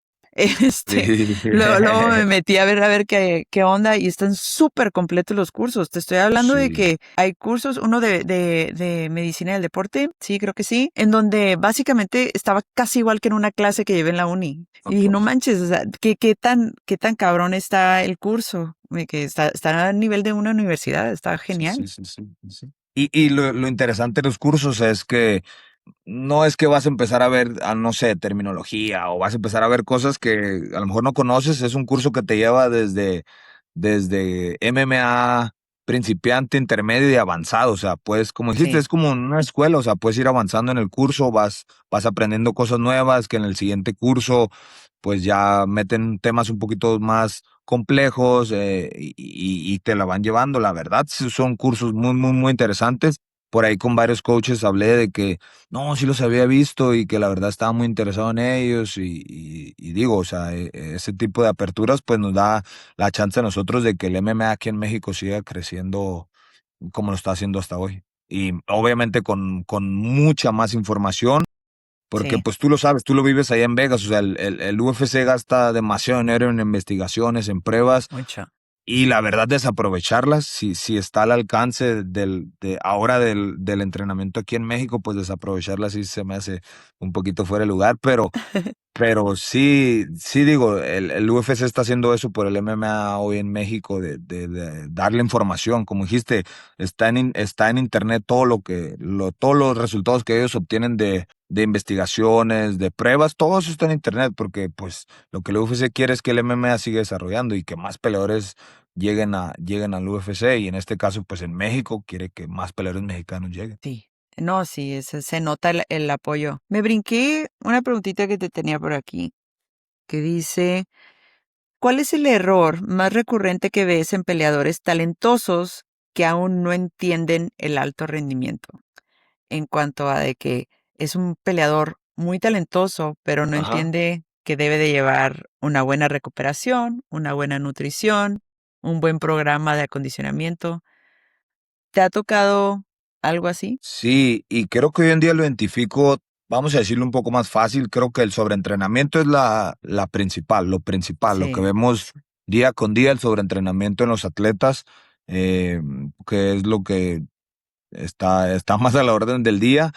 sí. Luego me metí a ver qué onda y están súper completos los cursos. Te estoy hablando de Sí, que hay cursos, uno de medicina del deporte, sí, creo que sí, en donde básicamente estaba casi igual que en una clase que llevé en la uni. Y dije, no ok. manches, o sea, qué tan cabrón está el curso, de que está a nivel de una universidad, está Sí, genial. sí, sí, sí, sí. Y lo interesante de los cursos es que no es que vas a empezar a ver, no sé, terminología o vas a empezar a ver cosas que a lo mejor no conoces. Es un curso que te lleva desde MMA principiante, intermedio y avanzado. O sea, pues, como dijiste, Sí, es como una escuela. O sea, puedes ir avanzando en el curso, vas aprendiendo cosas nuevas que en el siguiente curso, pues ya meten temas un poquito más complejos y te la van llevando. La verdad, sí, son cursos muy, muy, muy interesantes. Por ahí con varios coaches hablé de que no, sí los había visto y que la verdad estaba muy interesado en ellos y digo, o sea, ese tipo de aperturas pues nos da la chance a nosotros de que el MMA aquí en México siga creciendo como lo está haciendo hasta hoy. Y obviamente con mucha más información, porque sí, pues tú lo sabes, tú lo vives allá en Vegas, o sea, el UFC gasta demasiado dinero en investigaciones, en pruebas, mucho. y la verdad, desaprovecharlas, si está al alcance del entrenamiento aquí en México, pues desaprovecharlas sí se me hace un poquito fuera de lugar, pero sí, sí digo, el UFC está haciendo eso por el MMA hoy en México, de darle información. Como dijiste, está en internet todos los resultados que ellos obtienen de investigaciones, de pruebas, todo eso está en internet, porque pues lo que el UFC quiere es que el MMA siga desarrollando y que más peleadores lleguen al UFC, y en este caso, pues en México quiere que más peleadores mexicanos lleguen. Sí. No, sí, se nota el apoyo. Me brinqué una preguntita que te tenía por aquí, que dice, ¿cuál es el error más recurrente que ves en peleadores talentosos que aún no entienden el alto rendimiento? En cuanto a de que es un peleador muy talentoso, pero no Ajá. entiende que debe de llevar una buena recuperación, una buena nutrición, un buen programa de acondicionamiento. ¿Te ha tocado algo así? Sí, y creo que hoy en día lo identifico, vamos a decirlo un poco más fácil, creo que el sobreentrenamiento es la principal, lo que Sí, vemos día con día, el sobreentrenamiento en los atletas, eh, que es lo que está más a la orden del día.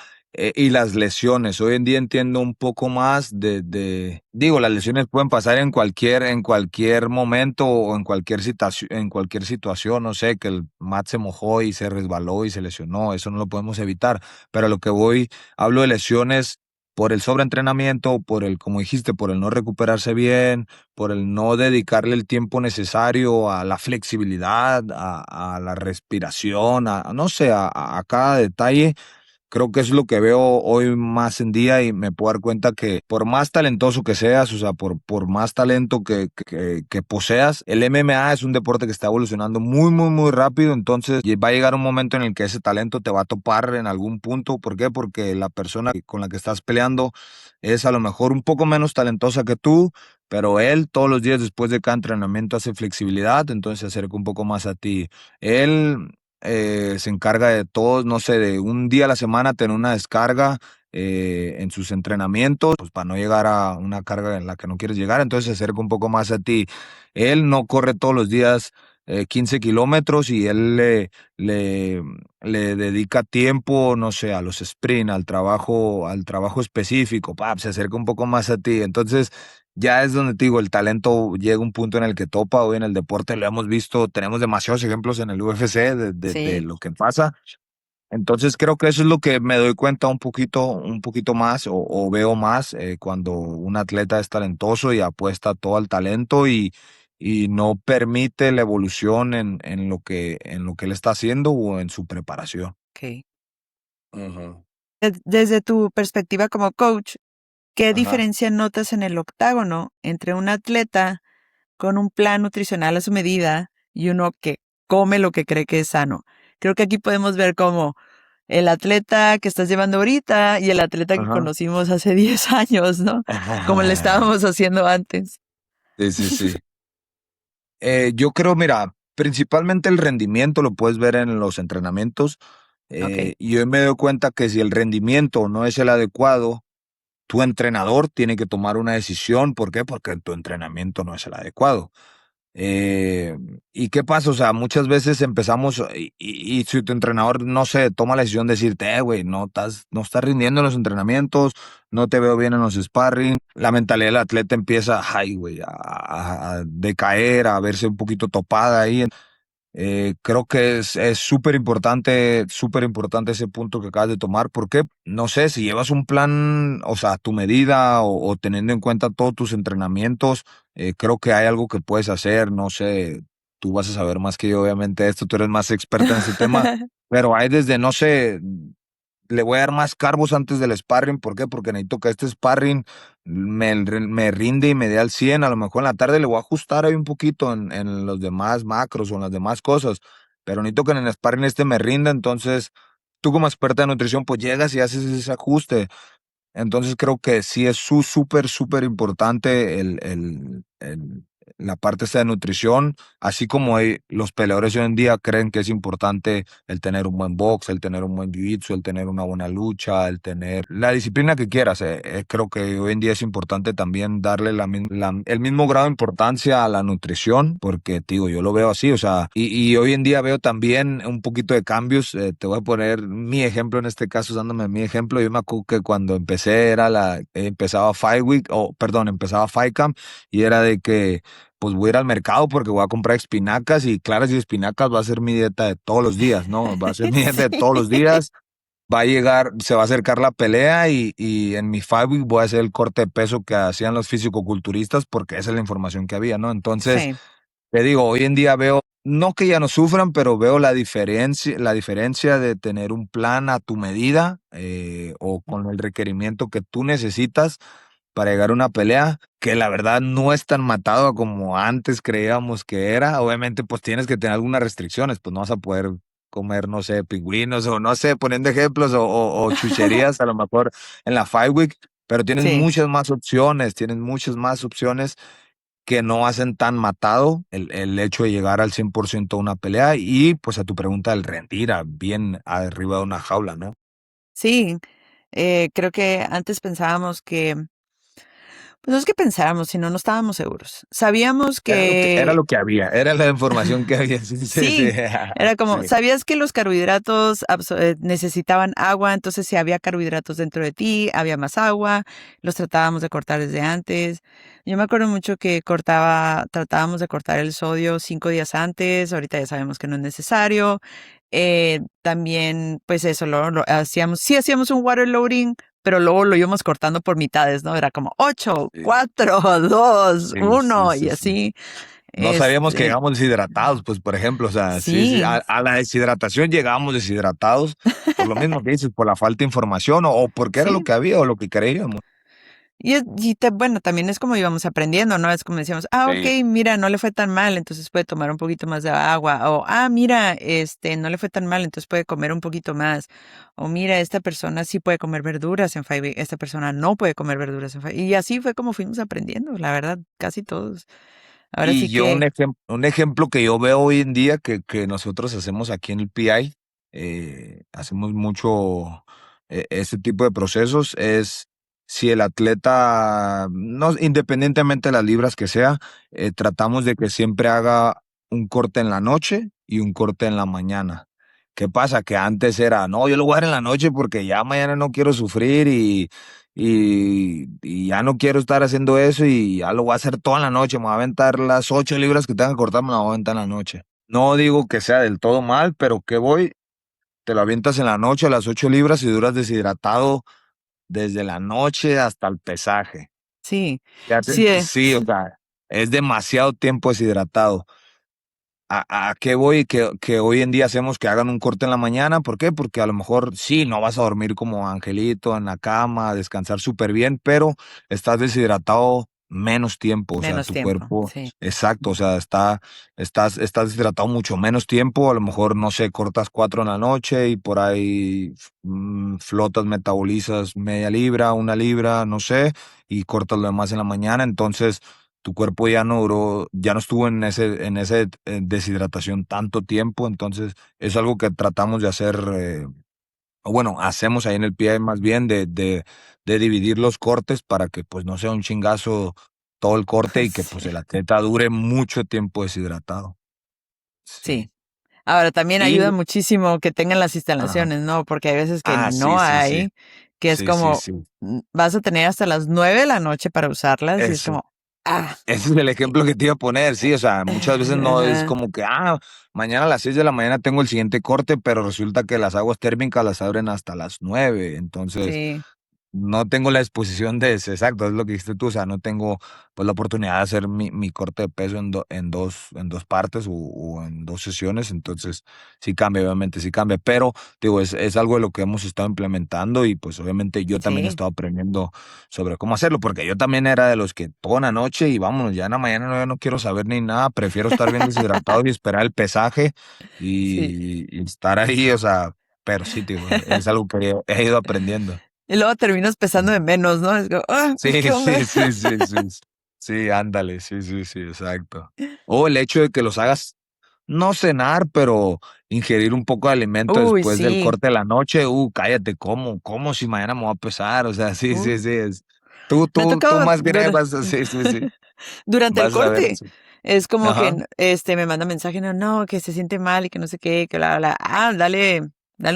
Y las lesiones. Hoy en día entiendo un poco más digo, las lesiones pueden pasar en cualquier momento o en cualquier situación. No sé, que el mat se mojó y se resbaló y se lesionó. Eso no lo podemos evitar. Pero a lo que voy, hablo de lesiones por el sobreentrenamiento, como dijiste, por el no recuperarse bien, por el no dedicarle el tiempo necesario a la flexibilidad, a la respiración, no sé, a cada detalle. Creo que es lo que veo hoy más en día y me puedo dar cuenta que por más talentoso que seas, o sea, por más talento que poseas, el MMA es un deporte que está evolucionando muy, muy, muy rápido. Entonces va a llegar un momento en el que ese talento te va a topar en algún punto. ¿Por qué? Porque la persona con la que estás peleando es a lo mejor un poco menos talentosa que tú, pero él todos los días después de cada entrenamiento hace flexibilidad, entonces se acerca un poco más a ti. Él se encarga de todo, no sé, de un día a la semana tener una descarga en sus entrenamientos, pues para no llegar a una carga en la que no quieres llegar, entonces se acerca un poco más a ti. Él no corre todos los días 15 kilómetros y él le dedica tiempo, no sé, a los sprint, al trabajo específico, se acerca un poco más a ti. Entonces, ya es donde te digo, el talento llega a un punto en el que topa. Hoy en el deporte lo hemos visto, tenemos demasiados ejemplos en el UFC de sí, lo que pasa. Entonces creo que eso es lo que me doy cuenta un poquito más o veo más cuando un atleta es talentoso y apuesta todo al talento y no permite la evolución en lo que él está haciendo o en su preparación. ok. Ujú. Desde tu perspectiva como coach, ¿qué Ajá. diferencia notas en el octágono entre un atleta con un plan nutricional a su medida y uno que come lo que cree que es sano? Creo que aquí podemos ver como el atleta que estás llevando ahorita y el atleta que Ajá. conocimos hace 10 años, ¿no? Como le estábamos haciendo antes. Sí, sí, sí. Yo creo, mira, principalmente el rendimiento lo puedes ver en los entrenamientos. Ok, Y hoy me doy cuenta que si el rendimiento no es el adecuado, tu entrenador tiene que tomar una decisión. ¿Por qué? Porque tu entrenamiento no es el adecuado. Eh, ¿Y qué pasa? O sea, muchas veces empezamos y si tu entrenador, no sé, toma la decisión de decirte, güey, no estás rindiendo en los entrenamientos, no te veo bien en los sparring, la mentalidad del atleta empieza, ay, güey, a decaer, a verse un poquito topada ahí. Creo que es súper importante ese punto que acabas de tomar, porque no sé, si llevas un plan, o sea, a tu medida o teniendo en cuenta todos tus entrenamientos, creo que hay algo que puedes hacer, no sé, tú vas a saber más que yo, obviamente, esto, tú eres más experta en este tema, pero hay desde, no sé, le voy a dar más carbos antes del sparring. ¿Por qué? Porque necesito que este sparring me rinde y me dé al 100. A lo mejor en la tarde le voy a ajustar ahí un poquito en los demás macros o en las demás cosas, pero necesito que en el sparring este me rinda. Entonces, tú como experta de nutrición, pues llegas y haces ese ajuste. Entonces creo que sí es súper importante la parte esta de nutrición, así como los peleadores hoy en día creen que es importante el tener un buen box, el tener un buen jiu-jitsu, el tener una buena lucha, el tener la disciplina que quieras. Creo que hoy en día es importante también darle el mismo grado de importancia a la nutrición, porque, digo, yo lo veo así, o sea, y hoy en día veo también un poquito de cambios. Te voy a poner mi ejemplo en este caso, dándome mi ejemplo. Yo me acuerdo que cuando empezaba Fight Week, o perdón, empezaba Fight Camp, y era de que pues voy a ir al mercado porque voy a comprar espinacas, y claras y espinacas va a ser mi dieta de todos los días, ¿no? Va a ser mi dieta de todos los Sí, días. Va a llegar, se va a acercar la pelea, y en mi Fight Week voy a hacer el corte de peso que hacían los fisicoculturistas, porque esa es la información que había, ¿no? Entonces, sí. te digo, hoy en día veo, no que ya no sufran, pero veo la diferencia de tener un plan a tu medida, o con el requerimiento que tú necesitas para llegar a una pelea, que la verdad no es tan matado como antes creíamos que era. Obviamente, pues tienes que tener algunas restricciones, pues no vas a poder comer, no sé, pingüinos o no sé, poniendo ejemplos, o chucherías a lo mejor en la Fight Week, pero Sí. tienes muchas más opciones que no hacen tan matado el hecho de llegar al 100% a una pelea, y pues a tu pregunta, el rendir bien arriba de una jaula, ¿no? Sí, creo que antes pensábamos que, pues no es que pensáramos, sino no estábamos seguros. Sabíamos Era que lo que había, era la información que había. Sí, sí, sí. sí, era como, Sí. sabías que los carbohidratos necesitaban agua, entonces si había carbohidratos dentro de ti, había más agua, los tratábamos de cortar desde antes. Yo me acuerdo mucho que tratábamos de cortar el sodio 5 días antes, ahorita ya sabemos que no es necesario. También, pues eso, lo hacíamos, sí hacíamos un water loading, pero luego lo íbamos cortando por mitades, ¿no? Era como 8, Sí, 4, 2, sí, sí, 1 y sí, sí. así. No sabíamos que Este, llegábamos deshidratados, pues, por ejemplo, o sea, sí, sí, sí, a la deshidratación llegábamos deshidratados, por lo mismo que dices, por la falta de información, o porque era lo sí. que había o lo que creíamos. Bueno, también es como íbamos aprendiendo, ¿no? Es como decíamos, ok, Sí. mira, no le fue tan mal, entonces puede tomar un poquito más de agua. O, mira, no le fue tan mal, entonces puede comer un poquito más. O mira, esta persona sí puede comer verduras en Five, esta persona no puede comer verduras en Five. Y así fue como fuimos aprendiendo, la verdad, casi todos. Ahora sí Y yo que, un ejemplo que yo veo hoy en día que nosotros hacemos aquí en el PI, hacemos mucho este tipo de procesos, es si el atleta, no, independientemente de las libras que sea, tratamos de que siempre haga un corte en la noche y un corte en la mañana. ¿Qué pasa? Que antes era, no, yo lo voy a dar en la noche porque ya mañana no quiero sufrir, y ya no quiero estar haciendo eso, y ya lo voy a hacer toda la noche. Me voy a aventar las 8 libras que tenga que cortar, me las voy a aventar en la noche. No digo que sea del todo mal, pero ¿qué voy? Te lo avientas en la noche a las 8 libras y duras deshidratado desde la noche hasta el pesaje. sí, Ya sí, sí, o sea, es demasiado tiempo deshidratado. ¿A qué voy? Que hoy en día hacemos que hagan un corte en la mañana. ¿Por qué? Porque a lo mejor sí, no vas a dormir como angelito en la cama, a descansar súper bien, pero estás deshidratado menos tiempo. O sea, menos tu tiempo, cuerpo, sí, exacto, o sea, estás deshidratado mucho menos tiempo. A lo mejor, no sé, cortas 4 en la noche y por ahí flotas, metabolizas media libra, 1 libra, no sé, y cortas lo demás en la mañana. Entonces, tu cuerpo ya no duró, ya no estuvo en ese deshidratación tanto tiempo. Entonces es algo que tratamos de hacer, o bueno, hacemos ahí en el pie más bien, de dividir los cortes para que pues no sea un chingazo todo el corte, y que pues sí, el atleta dure mucho tiempo deshidratado. Sí. sí. Ahora, también Y, ayuda muchísimo que tengan las ajá. instalaciones, ¿no? Porque hay veces que Sí, no sí, sí. hay, que es Sí, sí, como, sí. vas a tener hasta las 9 de la noche para usarlas y es Eso. como, Ah, Ese es el ejemplo que te iba a poner, sí, o sea, muchas veces no es ajá, como que, mañana a las 6 de la mañana tengo el siguiente corte, pero resulta que las aguas térmicas las abren hasta las 9, entonces sí, no tengo la exposición de ese, exacto, es lo que dijiste tú, o sea, no tengo, pues, la oportunidad de hacer mi corte de peso en dos partes o en 2 sesiones, entonces sí cambia, obviamente sí cambia, pero, digo, es algo de lo que hemos estado implementando y, pues, obviamente yo también he sí, estado aprendiendo sobre cómo hacerlo, porque yo también era de los que toda una noche y vámonos, ya en la mañana no, ya no quiero saber ni nada, prefiero estar bien deshidratado y esperar el pesaje sí. y estar ahí, o sea, pero sí, te digo, es algo que he ido aprendiendo. Y luego terminas pesando de menos, ¿no? Es como, ¿qué Sí, onda? sí, sí, sí, sí. Sí, ándale, sí, sí, sí, exacto. O el hecho de que los hagas no cenar, pero ingerir un poco de alimento Uy, después del sí. corte de la noche, cállate, ¿cómo si mañana me voy a pesar? O sea, sí, Uh, sí, sí, tú Me ha tú tú tocado más bien ahí vas a sí, sí, sí, durante el vas a ver corte. eso. Es como que Ajá, me manda mensaje, no, no, que se siente mal y que no sé qué, que la. Ah, dale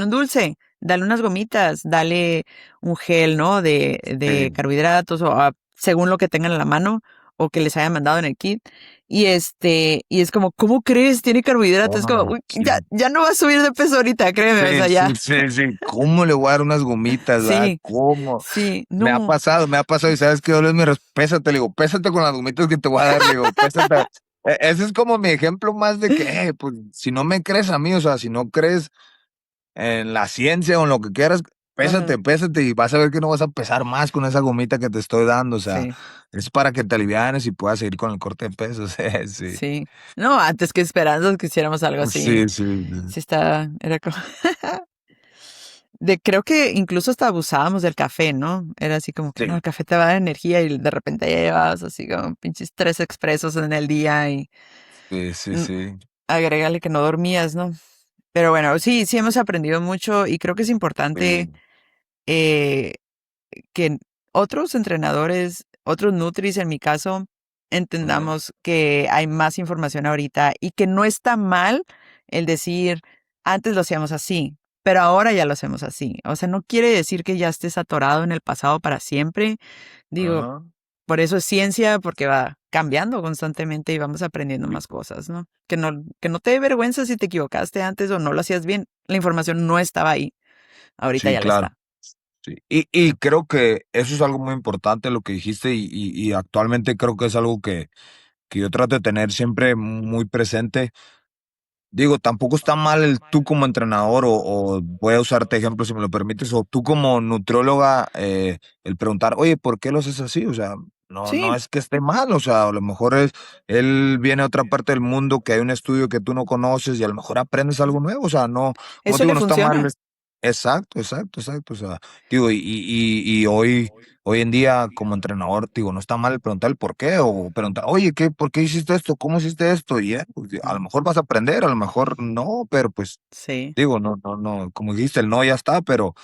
un dulce, dale unas gomitas, dale un gel, ¿no? De sí. carbohidratos o según lo que tengan a la mano o que les hayan mandado en el kit. Y es como, ¿cómo crees? Tiene carbohidratos. Es como, No, uy, sí. ya no va a subir de peso ahorita, créeme, o Sí, sea, sí, ya. sí, sí. ¿Cómo le voy a dar unas gomitas, verdad? Sí, ¿Cómo? sí, Me ha no. pasado, y ¿sabes qué? Doble pésate, le digo, pésate con las gomitas que te voy a dar, le digo, pésate. Ese es como mi ejemplo más de que, pues, si no me crees a mí, o sea, si no crees en la ciencia o en lo que quieras, Ajá, pésate y vas a ver que no vas a pesar más con esa gomita que te estoy dando, o sea, sí. es para que te alivianes y puedas seguir con el corte de peso, sí, sí. Sí. No, antes que esperando que hiciéramos algo así. Sí, sí, Sí está, era como creo que incluso hasta abusábamos del café, ¿no? Era así como que no, el sí, café te va a dar energía y de repente ya llevabas así como pinches 3 expresos en el día y sí, sí, mm, sí, agrégale que no dormías, ¿no? Pero bueno, sí, sí hemos aprendido mucho y creo que es importante sí, eh, que otros entrenadores, otros nutris en mi caso, ujú, entendamos que hay más información ahorita y que no está mal el decir, antes lo hacíamos así, pero ahora ya lo hacemos así. O sea, no quiere decir que ya estés atorado en el pasado para siempre. Digo, ajá. por eso es ciencia, porque va cambiando constantemente y vamos aprendiendo Sí, más cosas, ¿no? Que no te dé vergüenza si te equivocaste antes o no lo hacías bien. La información no estaba ahí. Ahorita sí, ya la claro. está. Sí, y creo que eso es algo muy importante lo que dijiste y actualmente creo que es algo que yo trato de tener siempre muy presente. Digo, tampoco está mal el tú como entrenador o voy a usarte ejemplo si me lo permites, o tú como nutrióloga, el preguntar, oye, ¿por qué lo haces así? O sea, no Sí, es que esté mal, o sea, a lo mejor él viene a otra parte del mundo, que hay un estudio que tú no conoces y a lo mejor aprendes algo nuevo, o sea, no, como eso te digo, le no está mal. funciona. Exacto, exacto, exacto, o sea, digo, y hoy en día como entrenador, digo, no está mal preguntar el por qué o preguntar, oye, ¿por qué hiciste esto? ¿Cómo hiciste esto? Y pues, a lo Mm, mejor vas a aprender, a lo mejor no, pero pues sí, digo, no, como dijiste, el no ya está, pero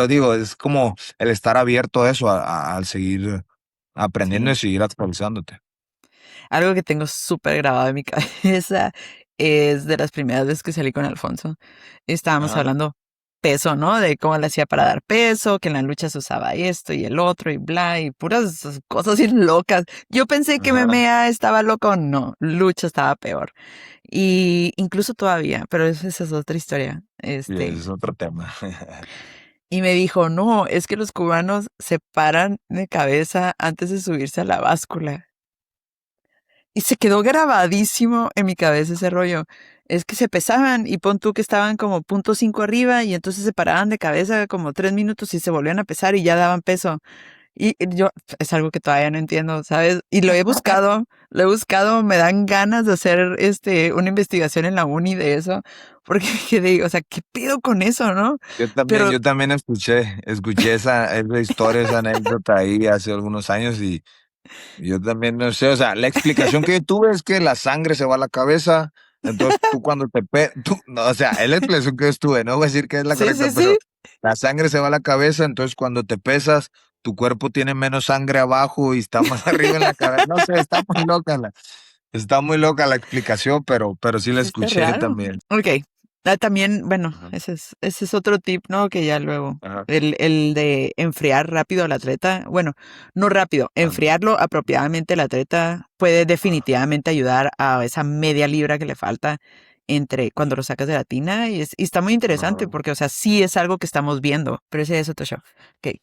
digo, es como el estar abierto a eso, al seguir aprendiendo y sí. seguir actualizándote. Algo que tengo súper grabado en mi cabeza es de las primeras veces que salí con Alfonso. Estábamos Ajá, hablando peso, ¿no? De cómo le hacía para dar peso, que en la lucha se usaba esto y el otro y bla, y puras cosas bien locas. Yo pensé que ajá, MMA estaba loco, no, lucha estaba peor. Y incluso todavía, pero esa es otra historia. y ese es otro tema. Y me dijo, no, es que los cubanos se paran de cabeza antes de subirse a la báscula. Y se quedó grabadísimo en mi cabeza ese rollo. Es que se pesaban y pon tú que estaban como .5 arriba y entonces se paraban de cabeza como 3 minutos y se volvían a pesar y ya daban peso. Y yo, es algo que todavía no entiendo, ¿sabes? Y lo he buscado, me dan ganas de hacer una investigación en la uni de eso, porque quedé, o sea, ¿qué pido con eso, no? Pero Yo también escuché esa historia, esa anécdota ahí hace algunos años y yo también no sé, o sea, la explicación que yo tuve es que la sangre se va a la cabeza, entonces tú cuando no, o sea, es la explicación que yo estuve, no voy a decir que es la sí, correcta, sí, sí, pero la sangre se va a la cabeza, entonces cuando te pesas, tu cuerpo tiene menos sangre abajo y está más arriba en la cabeza. No sé, está muy loca la explicación, pero sí la sí está escuché raro. también. Ok, También, bueno, Ajá, ese es otro tip, ¿no? Que ya luego, ajá, el de enfriar rápido al atleta, bueno, no rápido, ándale. enfriarlo apropiadamente al atleta puede definitivamente ayudar a esa media libra que le falta entre cuando lo sacas de la tina y está muy interesante Ajá, porque, o sea, sí es algo que estamos viendo, pero ese es otro show. Ok,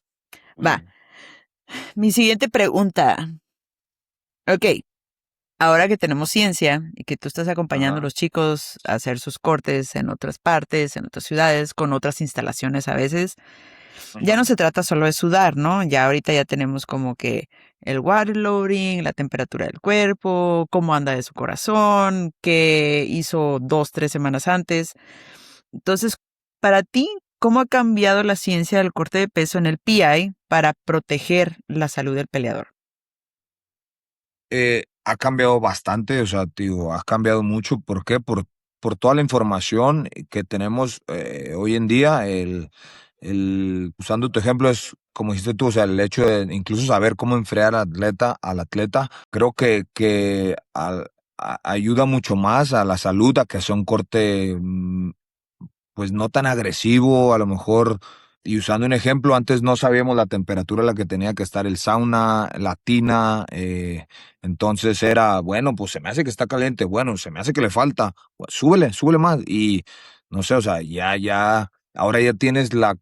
va. mm, Mi siguiente pregunta. Ok, ahora que tenemos ciencia y que tú estás acompañando a ajá, los chicos a hacer sus cortes en otras partes, en otras ciudades, con otras instalaciones a veces, ya no ajá. se trata solo de sudar, ¿no? Ya ahorita ya tenemos como que el water loading, la temperatura del cuerpo, cómo anda de su corazón, qué hizo 2, 3 semanas antes. Entonces, para ti, ¿cómo ha cambiado la ciencia del corte de peso en el PI para proteger la salud del peleador? Ha cambiado bastante, o sea, digo, ha cambiado mucho. ¿Por qué? Por toda la información que tenemos hoy en día. Usando tu ejemplo, es como dijiste tú, o sea, el hecho de incluso saber cómo enfriar al atleta, creo que ayuda mucho más a la salud, a que sea un corte pues no tan agresivo, a lo mejor, y usando un ejemplo, antes no sabíamos la temperatura a la que tenía que estar el sauna, la tina, entonces era, bueno, pues se me hace que está caliente, bueno, se me hace que le falta, pues, súbele, súbele más, y no sé, o sea, ahora ya tienes la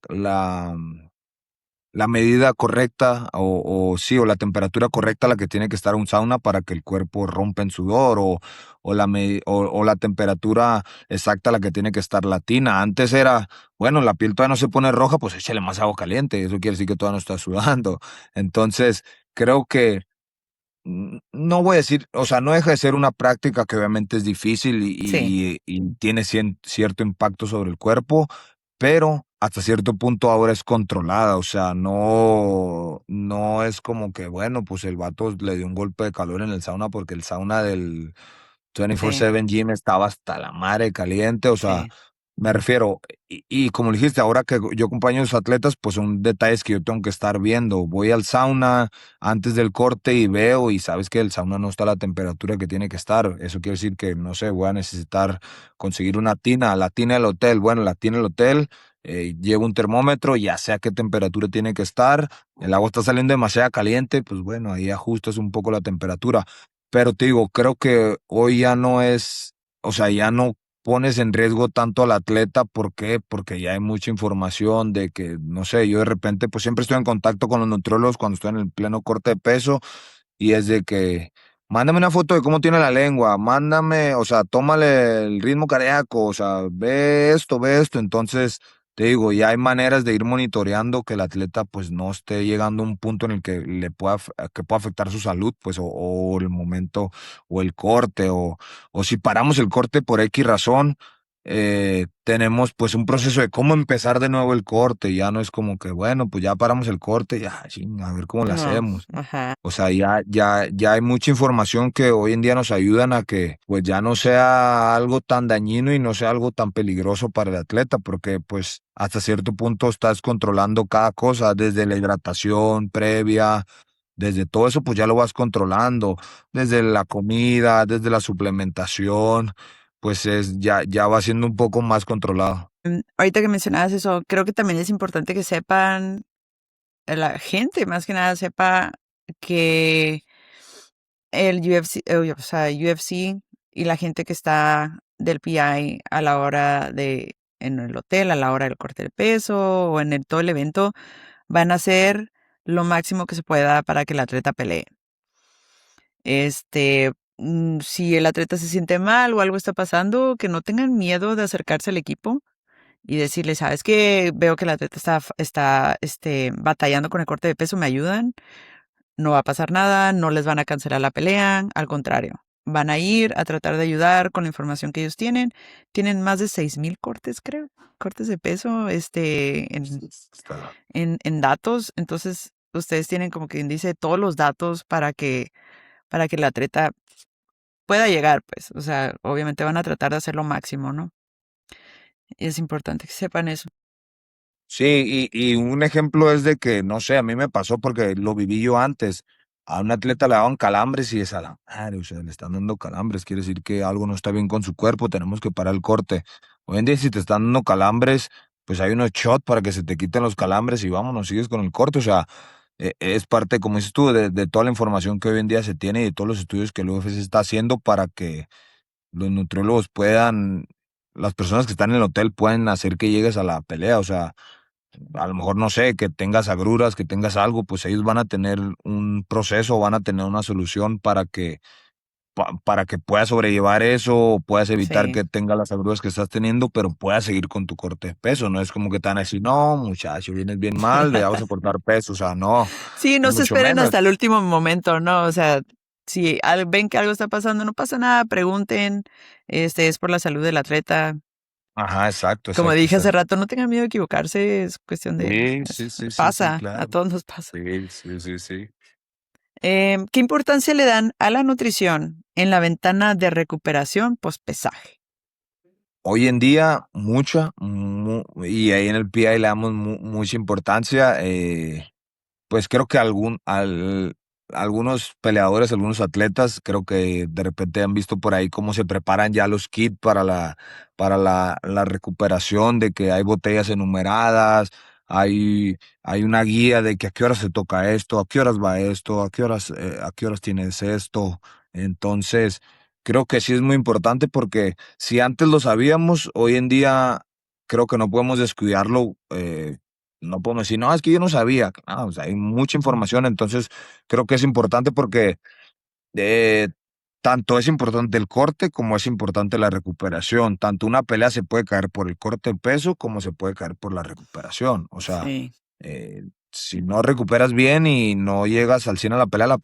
medida correcta o sí, o la temperatura correcta a la que tiene que estar un sauna para que el cuerpo rompa en sudor o la temperatura exacta a la que tiene que estar la tina. Antes era, bueno, la piel todavía no se pone roja, pues échale más agua caliente, eso quiere decir que todavía no está sudando. Entonces, creo que no voy a decir, o sea, no deja de ser una práctica que obviamente es difícil Sí. y tiene cierto impacto sobre el cuerpo, pero hasta cierto punto ahora es controlada, o sea, no es como que, bueno, pues el vato le dio un golpe de calor en el sauna porque el sauna del Sí, 24/7 Gym estaba hasta la madre caliente, o sea, sí. me refiero, y como dijiste, ahora que yo acompaño a los atletas, pues son detalles que yo tengo que estar viendo. Voy al sauna antes del corte y veo, y sabes que el sauna no está a la temperatura que tiene que estar. Eso quiere decir que, no sé, voy a necesitar conseguir una tina, la tina del hotel. Bueno, la tina del hotel, llevo un termómetro, ya sé a qué temperatura tiene que estar. El agua está saliendo demasiado caliente, pues bueno, ahí ajustas un poco la temperatura. Pero te digo, creo que hoy ya no es, o sea, ya no pones en riesgo tanto al atleta. ¿Por qué? Porque ya hay mucha información de que, no sé, yo de repente, pues siempre estoy en contacto con los nutriólogos cuando estoy en el pleno corte de peso y es de que, mándame una foto de cómo tiene la lengua, mándame, o sea, tómale el ritmo cardíaco, o sea, ve esto. Entonces, te digo, ya hay maneras de ir monitoreando que el atleta pues no esté llegando a un punto en el que que pueda afectar su salud, pues, o el momento, o el corte, o si paramos el corte por X razón, tenemos pues un proceso de cómo empezar de nuevo el corte. Ya no es como que, bueno, pues ya paramos el corte, ya, ching, a ver cómo lo No, hacemos. ajá. O sea, ya hay mucha información que hoy en día nos ayudan a que pues ya no sea algo tan dañino y no sea algo tan peligroso para el atleta, porque pues hasta cierto punto estás controlando cada cosa, desde la hidratación previa, desde todo eso pues ya lo vas controlando, desde la comida, desde la suplementación, pues ya va siendo un poco más controlado. Ahorita que mencionabas eso, creo que también es importante que sepan, la gente más que nada sepa que el UFC, o sea, UFC y la gente que está del PI a la hora en el hotel, a la hora del corte de peso o en todo el evento, van a hacer lo máximo que se pueda para que el atleta pelee. Si el atleta se siente mal o algo está pasando, que no tengan miedo de acercarse al equipo y decirle, sabes que veo que el atleta está batallando con el corte de peso, ¿me ayudan? No va a pasar nada, no les van a cancelar la pelea, al contrario, van a ir a tratar de ayudar con la información que ellos tienen. Tienen más de 6,000 cortes, creo, cortes de peso, en datos. Entonces, ustedes tienen como quien dice todos los datos para que el atleta pueda llegar, pues. O sea, obviamente van a tratar de hacer lo máximo, ¿no? Y es importante que sepan eso. Sí, y un ejemplo es de que, no sé, a mí me pasó porque lo viví yo antes. A un atleta le daban calambres y es a la madre, o sea, le están dando calambres, quiere decir que algo no está bien con su cuerpo, tenemos que parar el corte. Hoy en día si te están dando calambres, pues hay unos shots para que se te quiten los calambres y vámonos, sigues con el corte. O sea, es parte, como dices tú, de toda la información que hoy en día se tiene y de todos los estudios que el UFC está haciendo para que los nutriólogos puedan, las personas que están en el hotel pueden hacer que llegues a la pelea. O sea, a lo mejor no sé, que tengas agruras, que tengas algo, pues ellos van a tener un proceso, van a tener una solución para que puedas sobrellevar eso, o puedas evitar Sí. que tengas las agruras que estás teniendo, pero puedas seguir con tu corte de peso. No es como que te van a decir, no, muchacho, vienes bien mal, le vamos a cortar peso. O sea, no, Sí, ni no se mucho esperen menos. hasta el último momento, ¿no? O sea, si ven que algo está pasando, no pasa nada, pregunten, es por la salud del atleta. Ajá, exacto, Como exacto, dije hace exacto. rato, no tengan miedo de equivocarse, es cuestión de, Sí, sí, sí, sí, sí, pasa, a claro. todos nos pasa. Sí, sí, sí, sí. ¿Qué importancia le dan a la nutrición en la ventana de recuperación post-pesaje? Hoy en día, mucha, y ahí en el PI le damos mucha importancia. Pues creo que algunos peleadores, algunos atletas, creo que de repente han visto por ahí cómo se preparan ya los kits para la recuperación, de que hay botellas enumeradas, hay, hay una guía de que a qué horas se toca esto, a qué horas va esto, a qué horas tienes esto. Entonces, creo que sí es muy importante porque si antes lo sabíamos, hoy en día creo que no podemos descuidarlo. No podemos decir, no, es que yo no sabía. O sea, hay mucha información, entonces creo que es importante porque eh, tanto es importante el corte como es importante la recuperación. Tanto una pelea se puede caer por el corte de peso como se puede caer por la recuperación. O sea, Sí, si no recuperas bien y no llegas al 100 a la pelea,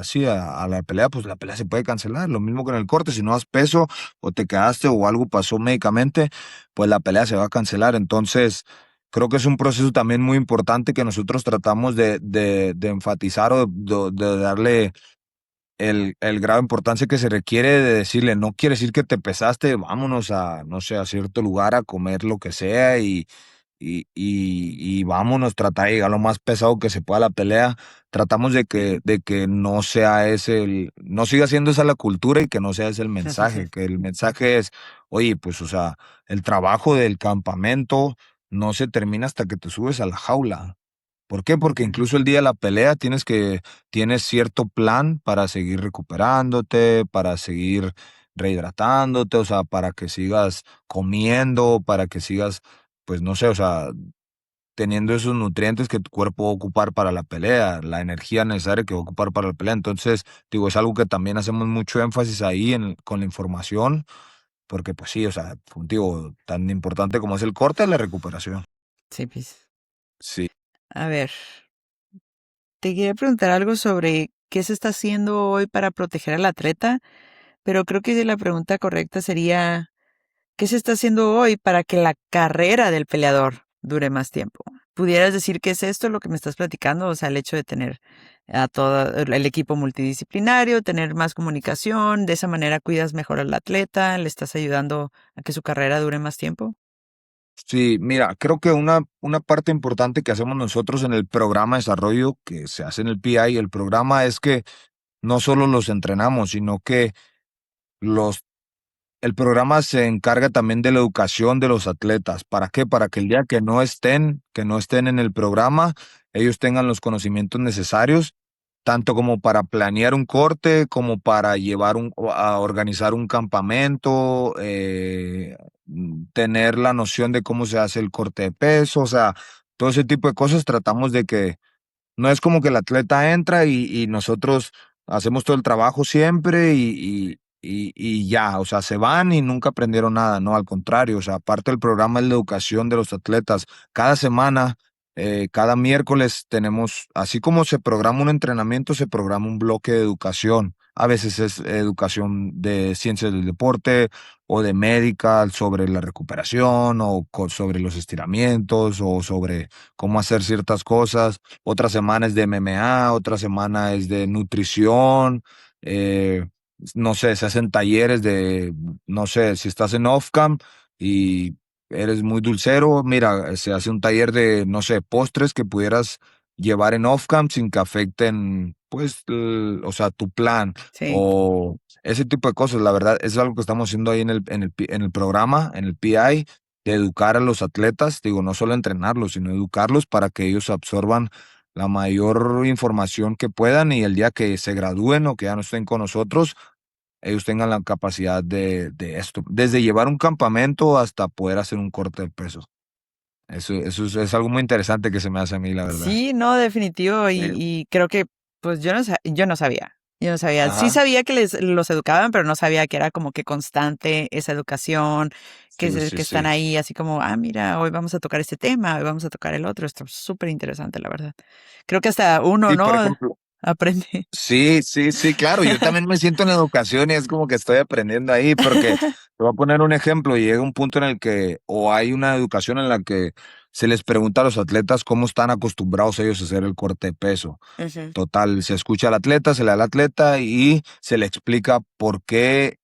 sí, a la pelea, pues la pelea se puede cancelar. Lo mismo con el corte, si no das peso o te quedaste o algo pasó médicamente, pues la pelea se va a cancelar. Entonces, creo que es un proceso también muy importante que nosotros tratamos de enfatizar o de darle el grado de importancia que se requiere de decirle, no quiere decir que te pesaste, vámonos a, no sé, a cierto lugar a comer lo que sea y vámonos, tratar de llegar lo más pesado que se pueda a la pelea. Tratamos de que no sea no siga siendo esa la cultura y que no sea ese el mensaje, que el mensaje es, oye, pues, o sea, el trabajo del campamento no se termina hasta que te subes a la jaula. ¿Por qué? Porque ujú, incluso el día de la pelea tienes cierto plan para seguir recuperándote, para seguir rehidratándote, o sea, para que sigas comiendo, para que sigas, pues no sé, o sea, teniendo esos nutrientes que tu cuerpo va a ocupar para la pelea, la energía necesaria que va a ocupar para la pelea. Entonces, digo, es algo que también hacemos mucho énfasis ahí con la información, porque pues sí, o sea, digo, tan importante como es el corte, la recuperación. sí, pues. Sí. A ver, te quería preguntar algo sobre qué se está haciendo hoy para proteger al atleta, pero creo que la pregunta correcta sería, ¿qué se está haciendo hoy para que la carrera del peleador dure más tiempo? ¿Pudieras decir qué es esto, lo que me estás platicando? O sea, el hecho de tener a todo el equipo multidisciplinario, tener más comunicación, de esa manera cuidas mejor al atleta, le estás ayudando a que su carrera dure más tiempo. Sí, mira, creo que una parte importante que hacemos nosotros en el programa de desarrollo que se hace en el PI, el programa es que no solo los entrenamos, sino que los el programa se encarga también de la educación de los atletas. ¿Para qué? Para que el día que no estén en el programa, ellos tengan los conocimientos necesarios, tanto como para planear un corte, como para a organizar un campamento, tener la noción de cómo se hace el corte de peso, o sea, todo ese tipo de cosas tratamos de que no es como que el atleta entra y nosotros hacemos todo el trabajo siempre y ya, o sea, se van y nunca aprendieron nada, no, al contrario, o sea, parte del programa es la educación de los atletas. Cada semana, cada miércoles tenemos, así como se programa un entrenamiento, se programa un bloque de educación. A veces es educación de ciencias del deporte o de médica sobre la recuperación o sobre los estiramientos o sobre cómo hacer ciertas cosas. Otra semana es de MMA, otra semana es de nutrición, no sé, se hacen talleres no sé, si estás en Off-Camp y eres muy dulcero, mira, se hace un taller de, no sé, postres que pudieras llevar en Off-Camp sin que afecten, pues, o sea, tu plan. Sí. O ese tipo de cosas, la verdad, es algo que estamos haciendo ahí en el programa, en el PI, de educar a los atletas, digo, no solo entrenarlos, sino educarlos para que ellos absorban la mayor información que puedan y el día que se gradúen o que ya no estén con nosotros, ellos tengan la capacidad de esto, desde llevar un campamento hasta poder hacer un corte de peso. Eso es algo muy interesante que se me hace a mí, la verdad. Sí, no, definitivo, Sí. y creo que, pues, yo no sabía, yo no sabía. Sí Ajá. sabía que los educaban, pero no sabía que era como que constante esa educación, Sí, sí, que están sí. ahí así como, mira, hoy vamos a tocar este tema, hoy vamos a tocar el otro. Esto es súper interesante, la verdad. Creo que hasta uno, Sí, por ¿no? ejemplo. Aprende. Sí, sí, sí, claro. Yo también me siento en educación y es como que estoy aprendiendo ahí, porque te voy a poner un ejemplo. Llega un punto en el que, o hay una educación en la que se les pregunta a los atletas cómo están acostumbrados ellos a hacer el corte de peso. Ujú. Total, se escucha al atleta, se le da al atleta y se le explica por qué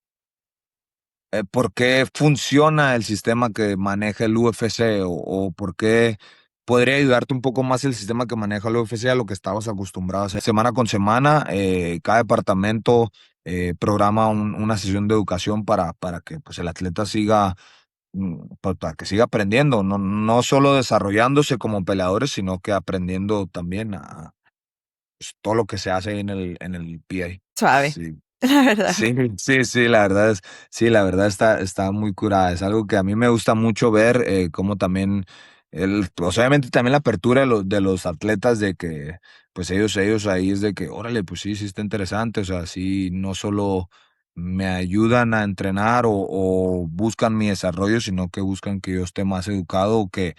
funciona el sistema que maneja el UFC o por qué podría ayudarte un poco más el sistema que maneja el UFC a lo que estabas acostumbrado a hacer. Semana con semana, cada departamento programa una sesión de educación para que pues, el atleta siga, para que siga aprendiendo, no solo desarrollándose como peleadores, sino que aprendiendo también pues, todo lo que se hace ahí en el PA. Suave, Sí. la verdad. Sí, sí, sí, la verdad sí, la verdad está muy curada. Es algo que a mí me gusta mucho ver, cómo también pues, obviamente también la apertura de los atletas de que, pues ellos ahí es de que, órale, pues sí, sí está interesante. O sea, sí, no solo me ayudan a entrenar o buscan mi desarrollo, sino que buscan que yo esté más educado, que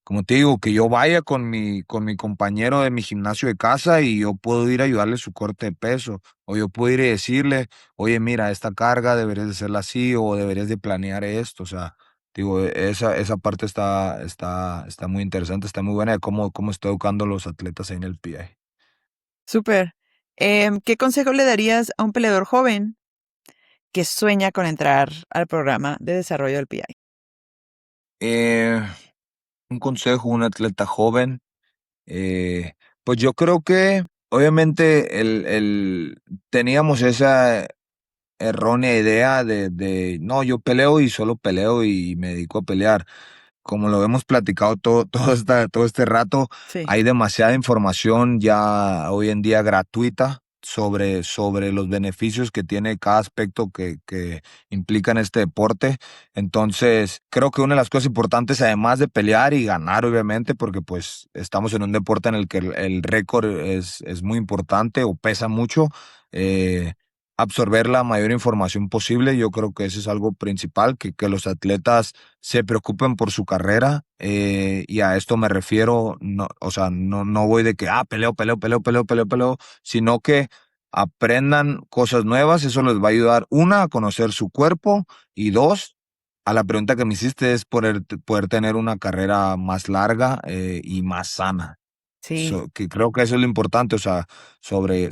como te digo, que yo vaya con mi compañero de mi gimnasio de casa y yo puedo ir a ayudarle su corte de peso, o yo puedo ir y decirle, oye, mira, esta carga deberías de hacerla así, o deberías de planear esto, o sea, digo, esa parte está muy interesante, está muy buena de cómo está educando a los atletas ahí en el PI. Súper. ¿Qué consejo le darías a un peleador joven que sueña con entrar al programa de desarrollo del PI? Eh, un consejo, un atleta joven, pues yo creo que obviamente teníamos esa errónea idea no, yo peleo y solo peleo y me dedico a pelear. Como lo hemos platicado todo este rato, Sí. hay demasiada información ya hoy en día gratuita sobre los beneficios que tiene cada aspecto que implica en este deporte. Entonces, creo que una de las cosas importantes, además de pelear y ganar, obviamente, porque pues estamos en un deporte en el que el récord es muy importante o pesa mucho, eh, absorber la mayor información posible. Yo creo que eso es algo principal, que los atletas se preocupen por su carrera, y a esto me refiero, no, o sea, no voy de que, peleo, sino que aprendan cosas nuevas, eso les va a ayudar, una, a conocer su cuerpo, y dos, a la pregunta que me hiciste es poder tener una carrera más larga y más sana. Sí, Que creo que eso es lo importante, o sea, sobre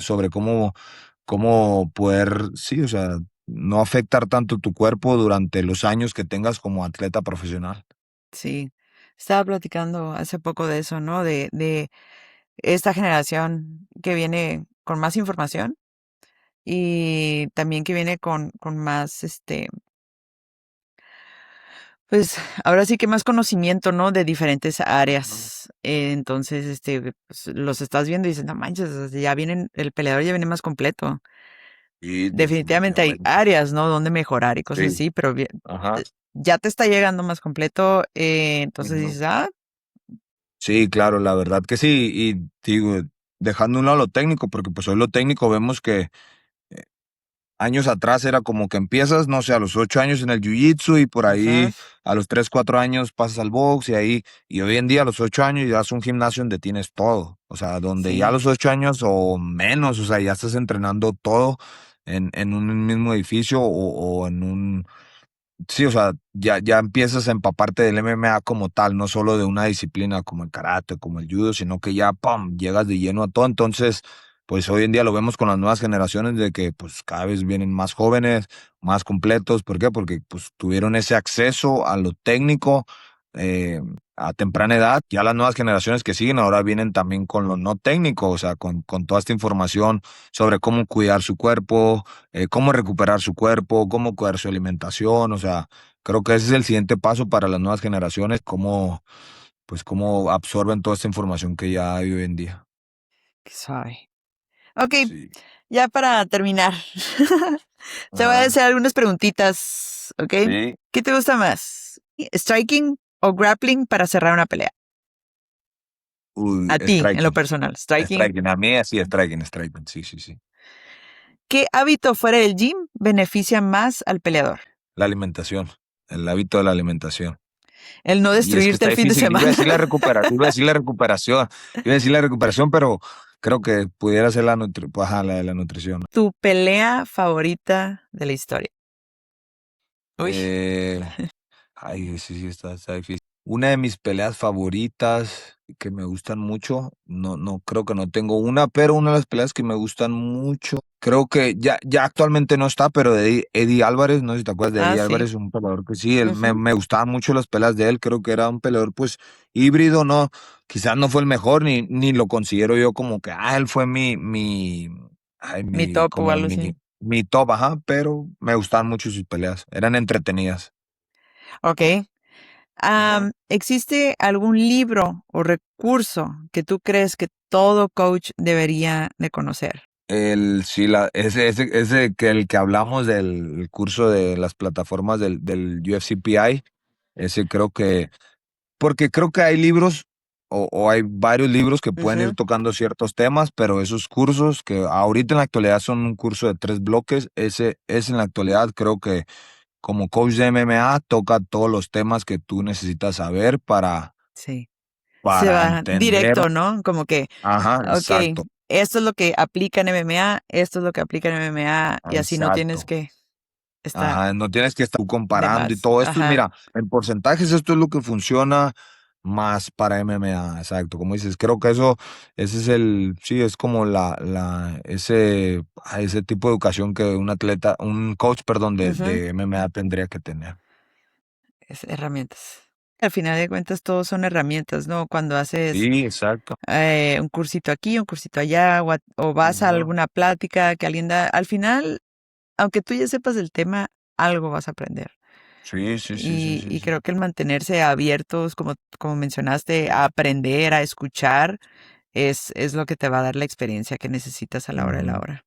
cómo poder, sí, o sea, no afectar tanto tu cuerpo durante los años que tengas como atleta profesional. sí. Estaba platicando hace poco de eso, ¿no? De esta generación que viene con más información y también que viene con más, pues ahora sí que más conocimiento, ¿no? De diferentes Ujú. áreas. Entonces, pues, los estás viendo y dices, no manches, o sea, ya vienen, el peleador ya viene más completo. Y Definitivamente hay definitivamente. áreas, ¿no? Donde mejorar y cosas Sí, así, pero ajá. ya te está llegando más completo. Entonces Ujú. dices, Sí, claro, la verdad que sí. Y digo, dejando a un lado lo técnico, porque pues hoy lo técnico vemos que años atrás era como que empiezas, no sé, a los 8 años en el jiu-jitsu y por ujú, ahí a los 3 4 años pasas al box y ahí, y hoy en día a los 8 años ya es un gimnasio donde tienes todo, o sea, donde ya a sí, los 8 años o menos, o sea, ya estás entrenando todo en un mismo edificio o en un. Sí, o sea, ya empiezas a empaparte del MMA como tal, no solo de una disciplina como el karate, como el judo, sino que ya, ¡pum!, llegas de lleno a todo. Entonces, pues hoy en día lo vemos con las nuevas generaciones de que pues cada vez vienen más jóvenes, más completos. ¿Por qué? Porque pues tuvieron ese acceso a lo técnico eh, a temprana edad. Ya las nuevas generaciones que siguen ahora vienen también con lo no técnico, o sea, con toda esta información sobre cómo cuidar su cuerpo, cómo recuperar su cuerpo, cómo cuidar su alimentación, o sea, creo que ese es el siguiente paso para las nuevas generaciones, cómo absorben toda esta información que ya hay hoy en día. Qué suave. Ok, Sí. ya para terminar, te voy a Ajá. hacer algunas preguntitas, ¿ok? Sí. ¿Qué te gusta más? ¿Striking o grappling para cerrar una pelea? Uy, A ti, en lo striking. personal, striking. Striking. A mí así, striking. Sí, sí, sí. ¿Qué hábito fuera del gym beneficia más al peleador? La alimentación. El hábito de la alimentación. El no Y es que destruirte está el fin de difícil. semana. Iba a decir la recuperación, pero creo que pudiera ser la de la nutrición. Tu pelea favorita de la historia. Uy, Eh, Ay, sí, sí, está difícil. Una de mis peleas favoritas que me gustan mucho, no creo que no tengo una, pero una de las peleas que me gustan mucho, creo que ya actualmente no está, pero de Eddie Álvarez, no sé si te acuerdas de Eddie sí. Álvarez, un peleador que sí, Ujú. me gustaban mucho las peleas de él, creo que era un peleador pues híbrido, no, quizás no fue el mejor, ni lo considero yo como que, él fue Mi top o como algo así. mi top, ajá, pero me gustaban mucho sus peleas, eran entretenidas. Ok. Ajá. ¿Existe algún libro o recurso que tú crees que todo coach debería de conocer? Sí, ese que el que hablamos del curso de las plataformas del UFCPI, ese creo que, porque creo que hay libros o hay varios libros que pueden ir Ujú. tocando ciertos temas, pero esos cursos que ahorita en la actualidad son un curso de 3 bloques, ese en la actualidad creo que como coach de MMA toca todos los temas que tú necesitas saber Sí. Se para va entender. directo, ¿no? Como que, Ajá, ok, exacto. esto es lo que aplica en MMA, esto es lo que aplica en MMA, y así no tienes Exacto. que estar Ajá, no tienes que estar tú de comparando y más. todo esto. Ajá. Mira, en porcentajes esto es lo que funciona más para MMA, exacto. Como dices, creo que ese es sí, es como ese tipo de educación que un coach, perdón, Ujú. de MMA tendría que tener. Es herramientas. Al final de cuentas, todos son herramientas, ¿no? Cuando haces Sí, exacto. un cursito aquí, un cursito allá, o vas a Ajá. alguna plática que alguien da, al final, aunque tú ya sepas del tema, algo vas a aprender. Sí, sí, sí, sí, Y, sí, y sí. creo que el mantenerse abiertos, como mencionaste, a aprender, a escuchar, es lo que te va a dar la experiencia que necesitas a la hora de la Ujú. hora.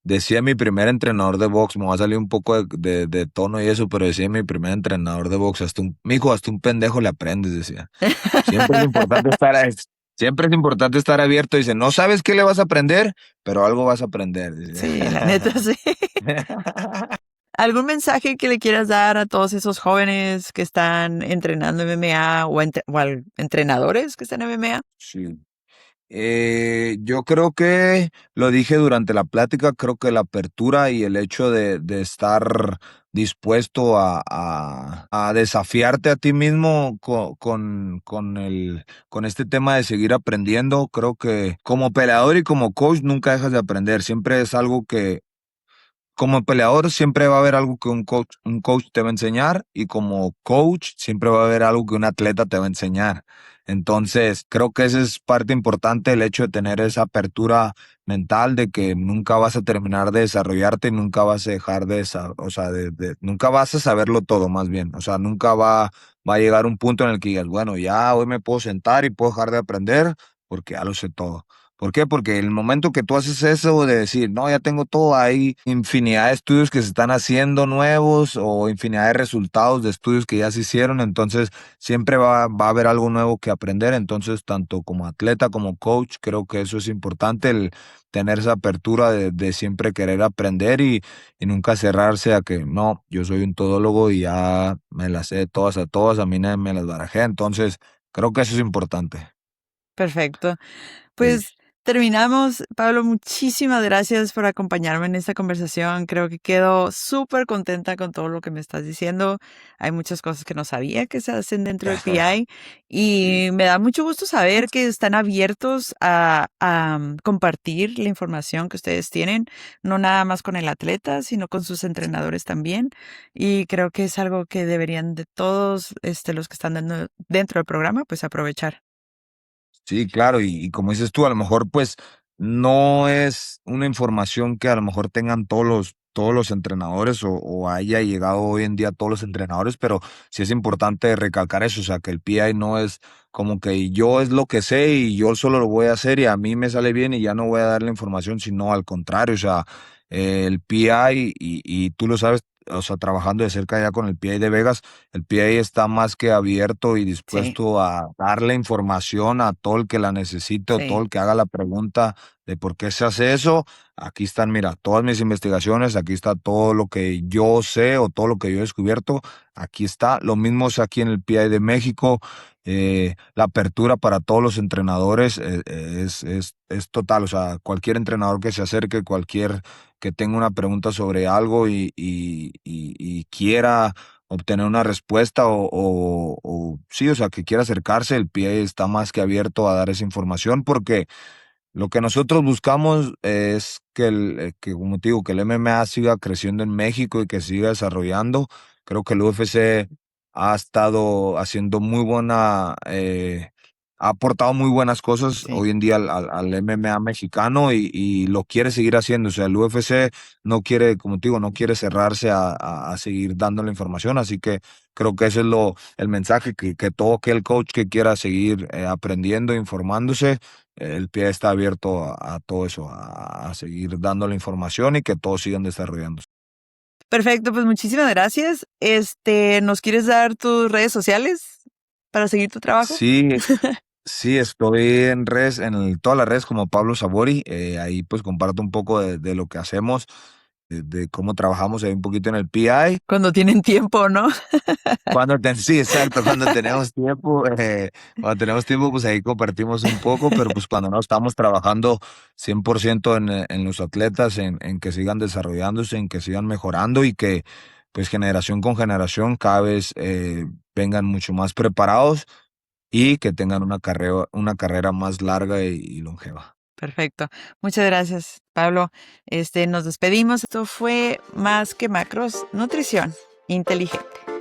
Decía mi primer entrenador de box, me va a salir un poco de tono y eso, pero decía mi primer entrenador de box, mijo, hasta un pendejo le aprendes, decía. Siempre es importante siempre es importante estar abierto. Dice, no sabes qué le vas a aprender, pero algo vas a aprender. Dice. Sí, la neta, sí. ¿Algún mensaje que le quieras dar a todos esos jóvenes que están entrenando MMA o entrenadores que están en MMA? Sí. Yo creo que lo dije durante la plática, creo que la apertura y el hecho de estar dispuesto a desafiarte a ti mismo con este tema de seguir aprendiendo, creo que como peleador y como coach nunca dejas de aprender, siempre es algo que como peleador siempre va a haber algo que un coach te va a enseñar y como coach siempre va a haber algo que un atleta te va a enseñar. Entonces, creo que esa es parte importante, el hecho de tener esa apertura mental de que nunca vas a terminar de desarrollarte y nunca vas a dejar o sea, nunca vas a saberlo todo más bien. O sea, nunca va a llegar un punto en el que digas, bueno, ya hoy me puedo sentar y puedo dejar de aprender porque ya lo sé todo. ¿Por qué? Porque el momento que tú haces eso de decir, no, ya tengo todo, hay infinidad de estudios que se están haciendo nuevos o infinidad de resultados de estudios que ya se hicieron, entonces siempre va a haber algo nuevo que aprender, entonces tanto como atleta como coach, creo que eso es importante, el tener esa apertura de siempre querer aprender y nunca cerrarse a que no, yo soy un todólogo y ya me las sé todas, a mí nadie me las barajé, entonces creo que eso es importante. Perfecto. Sí. Pues terminamos. Pablo, muchísimas gracias por acompañarme en esta conversación. Creo que quedo súper contenta con todo lo que me estás diciendo. Hay muchas cosas que no sabía que se hacen dentro de PI Sí. y me da mucho gusto saber que están abiertos a compartir la información que ustedes tienen, no nada más con el atleta, sino con sus entrenadores también. Y creo que es algo que deberían de todos los que están dentro del programa, pues aprovechar. Sí, claro, y como dices tú, a lo mejor, pues, no es una información que a lo mejor tengan todos los entrenadores o haya llegado hoy en día a todos los entrenadores, pero sí es importante recalcar eso, o sea, que el PI no es como que yo es lo que sé y yo solo lo voy a hacer y a mí me sale bien y ya no voy a dar la información, sino al contrario, o sea, el PI, y tú lo sabes, o sea, trabajando de cerca ya con el PI de Vegas, el PI está más que abierto y Sí, dispuesto a darle información a todo el que la necesite o todo sí, el que haga la pregunta de por qué se hace eso. Aquí están, mira, todas mis investigaciones, aquí está todo lo que yo sé o todo lo que yo he descubierto, aquí está. Lo mismo es aquí en el PI de México. La apertura para todos los entrenadores es total, o sea, cualquier entrenador que se acerque, cualquier que tenga una pregunta sobre algo y quiera obtener una respuesta o sí, o sea, que quiera acercarse, el pie está más que abierto a dar esa información porque lo que nosotros buscamos es que, como te digo, que el MMA siga creciendo en México y que siga desarrollando. Creo que el UFC ha estado haciendo ha aportado muy buenas cosas sí. hoy en día al MMA mexicano y lo quiere seguir haciendo. O sea, el UFC no quiere, como te digo, no quiere cerrarse a seguir dando la información. Así que creo que ese es el mensaje, que todo aquel coach que quiera seguir aprendiendo, informándose, el pie está abierto a todo eso, a seguir dando la información y que todos sigan desarrollándose. Perfecto, pues muchísimas gracias. ¿Nos quieres dar tus redes sociales para seguir tu trabajo? Sí, sí, estoy en redes, todas las redes como Pablo Sabori. Ahí pues comparto un poco de lo que hacemos, de cómo trabajamos ahí un poquito en el PI. Cuando tienen tiempo, ¿no? Sí, exacto, cuando tenemos tiempo, pues ahí compartimos un poco, pero pues cuando no estamos trabajando 100% en los atletas, en que sigan desarrollándose, en que sigan mejorando y que pues generación con generación cada vez vengan mucho más preparados y que tengan una carrera más larga y longeva. Perfecto. Muchas gracias, Pablo. Nos despedimos. Esto fue Más que Macros, Nutrición Inteligente.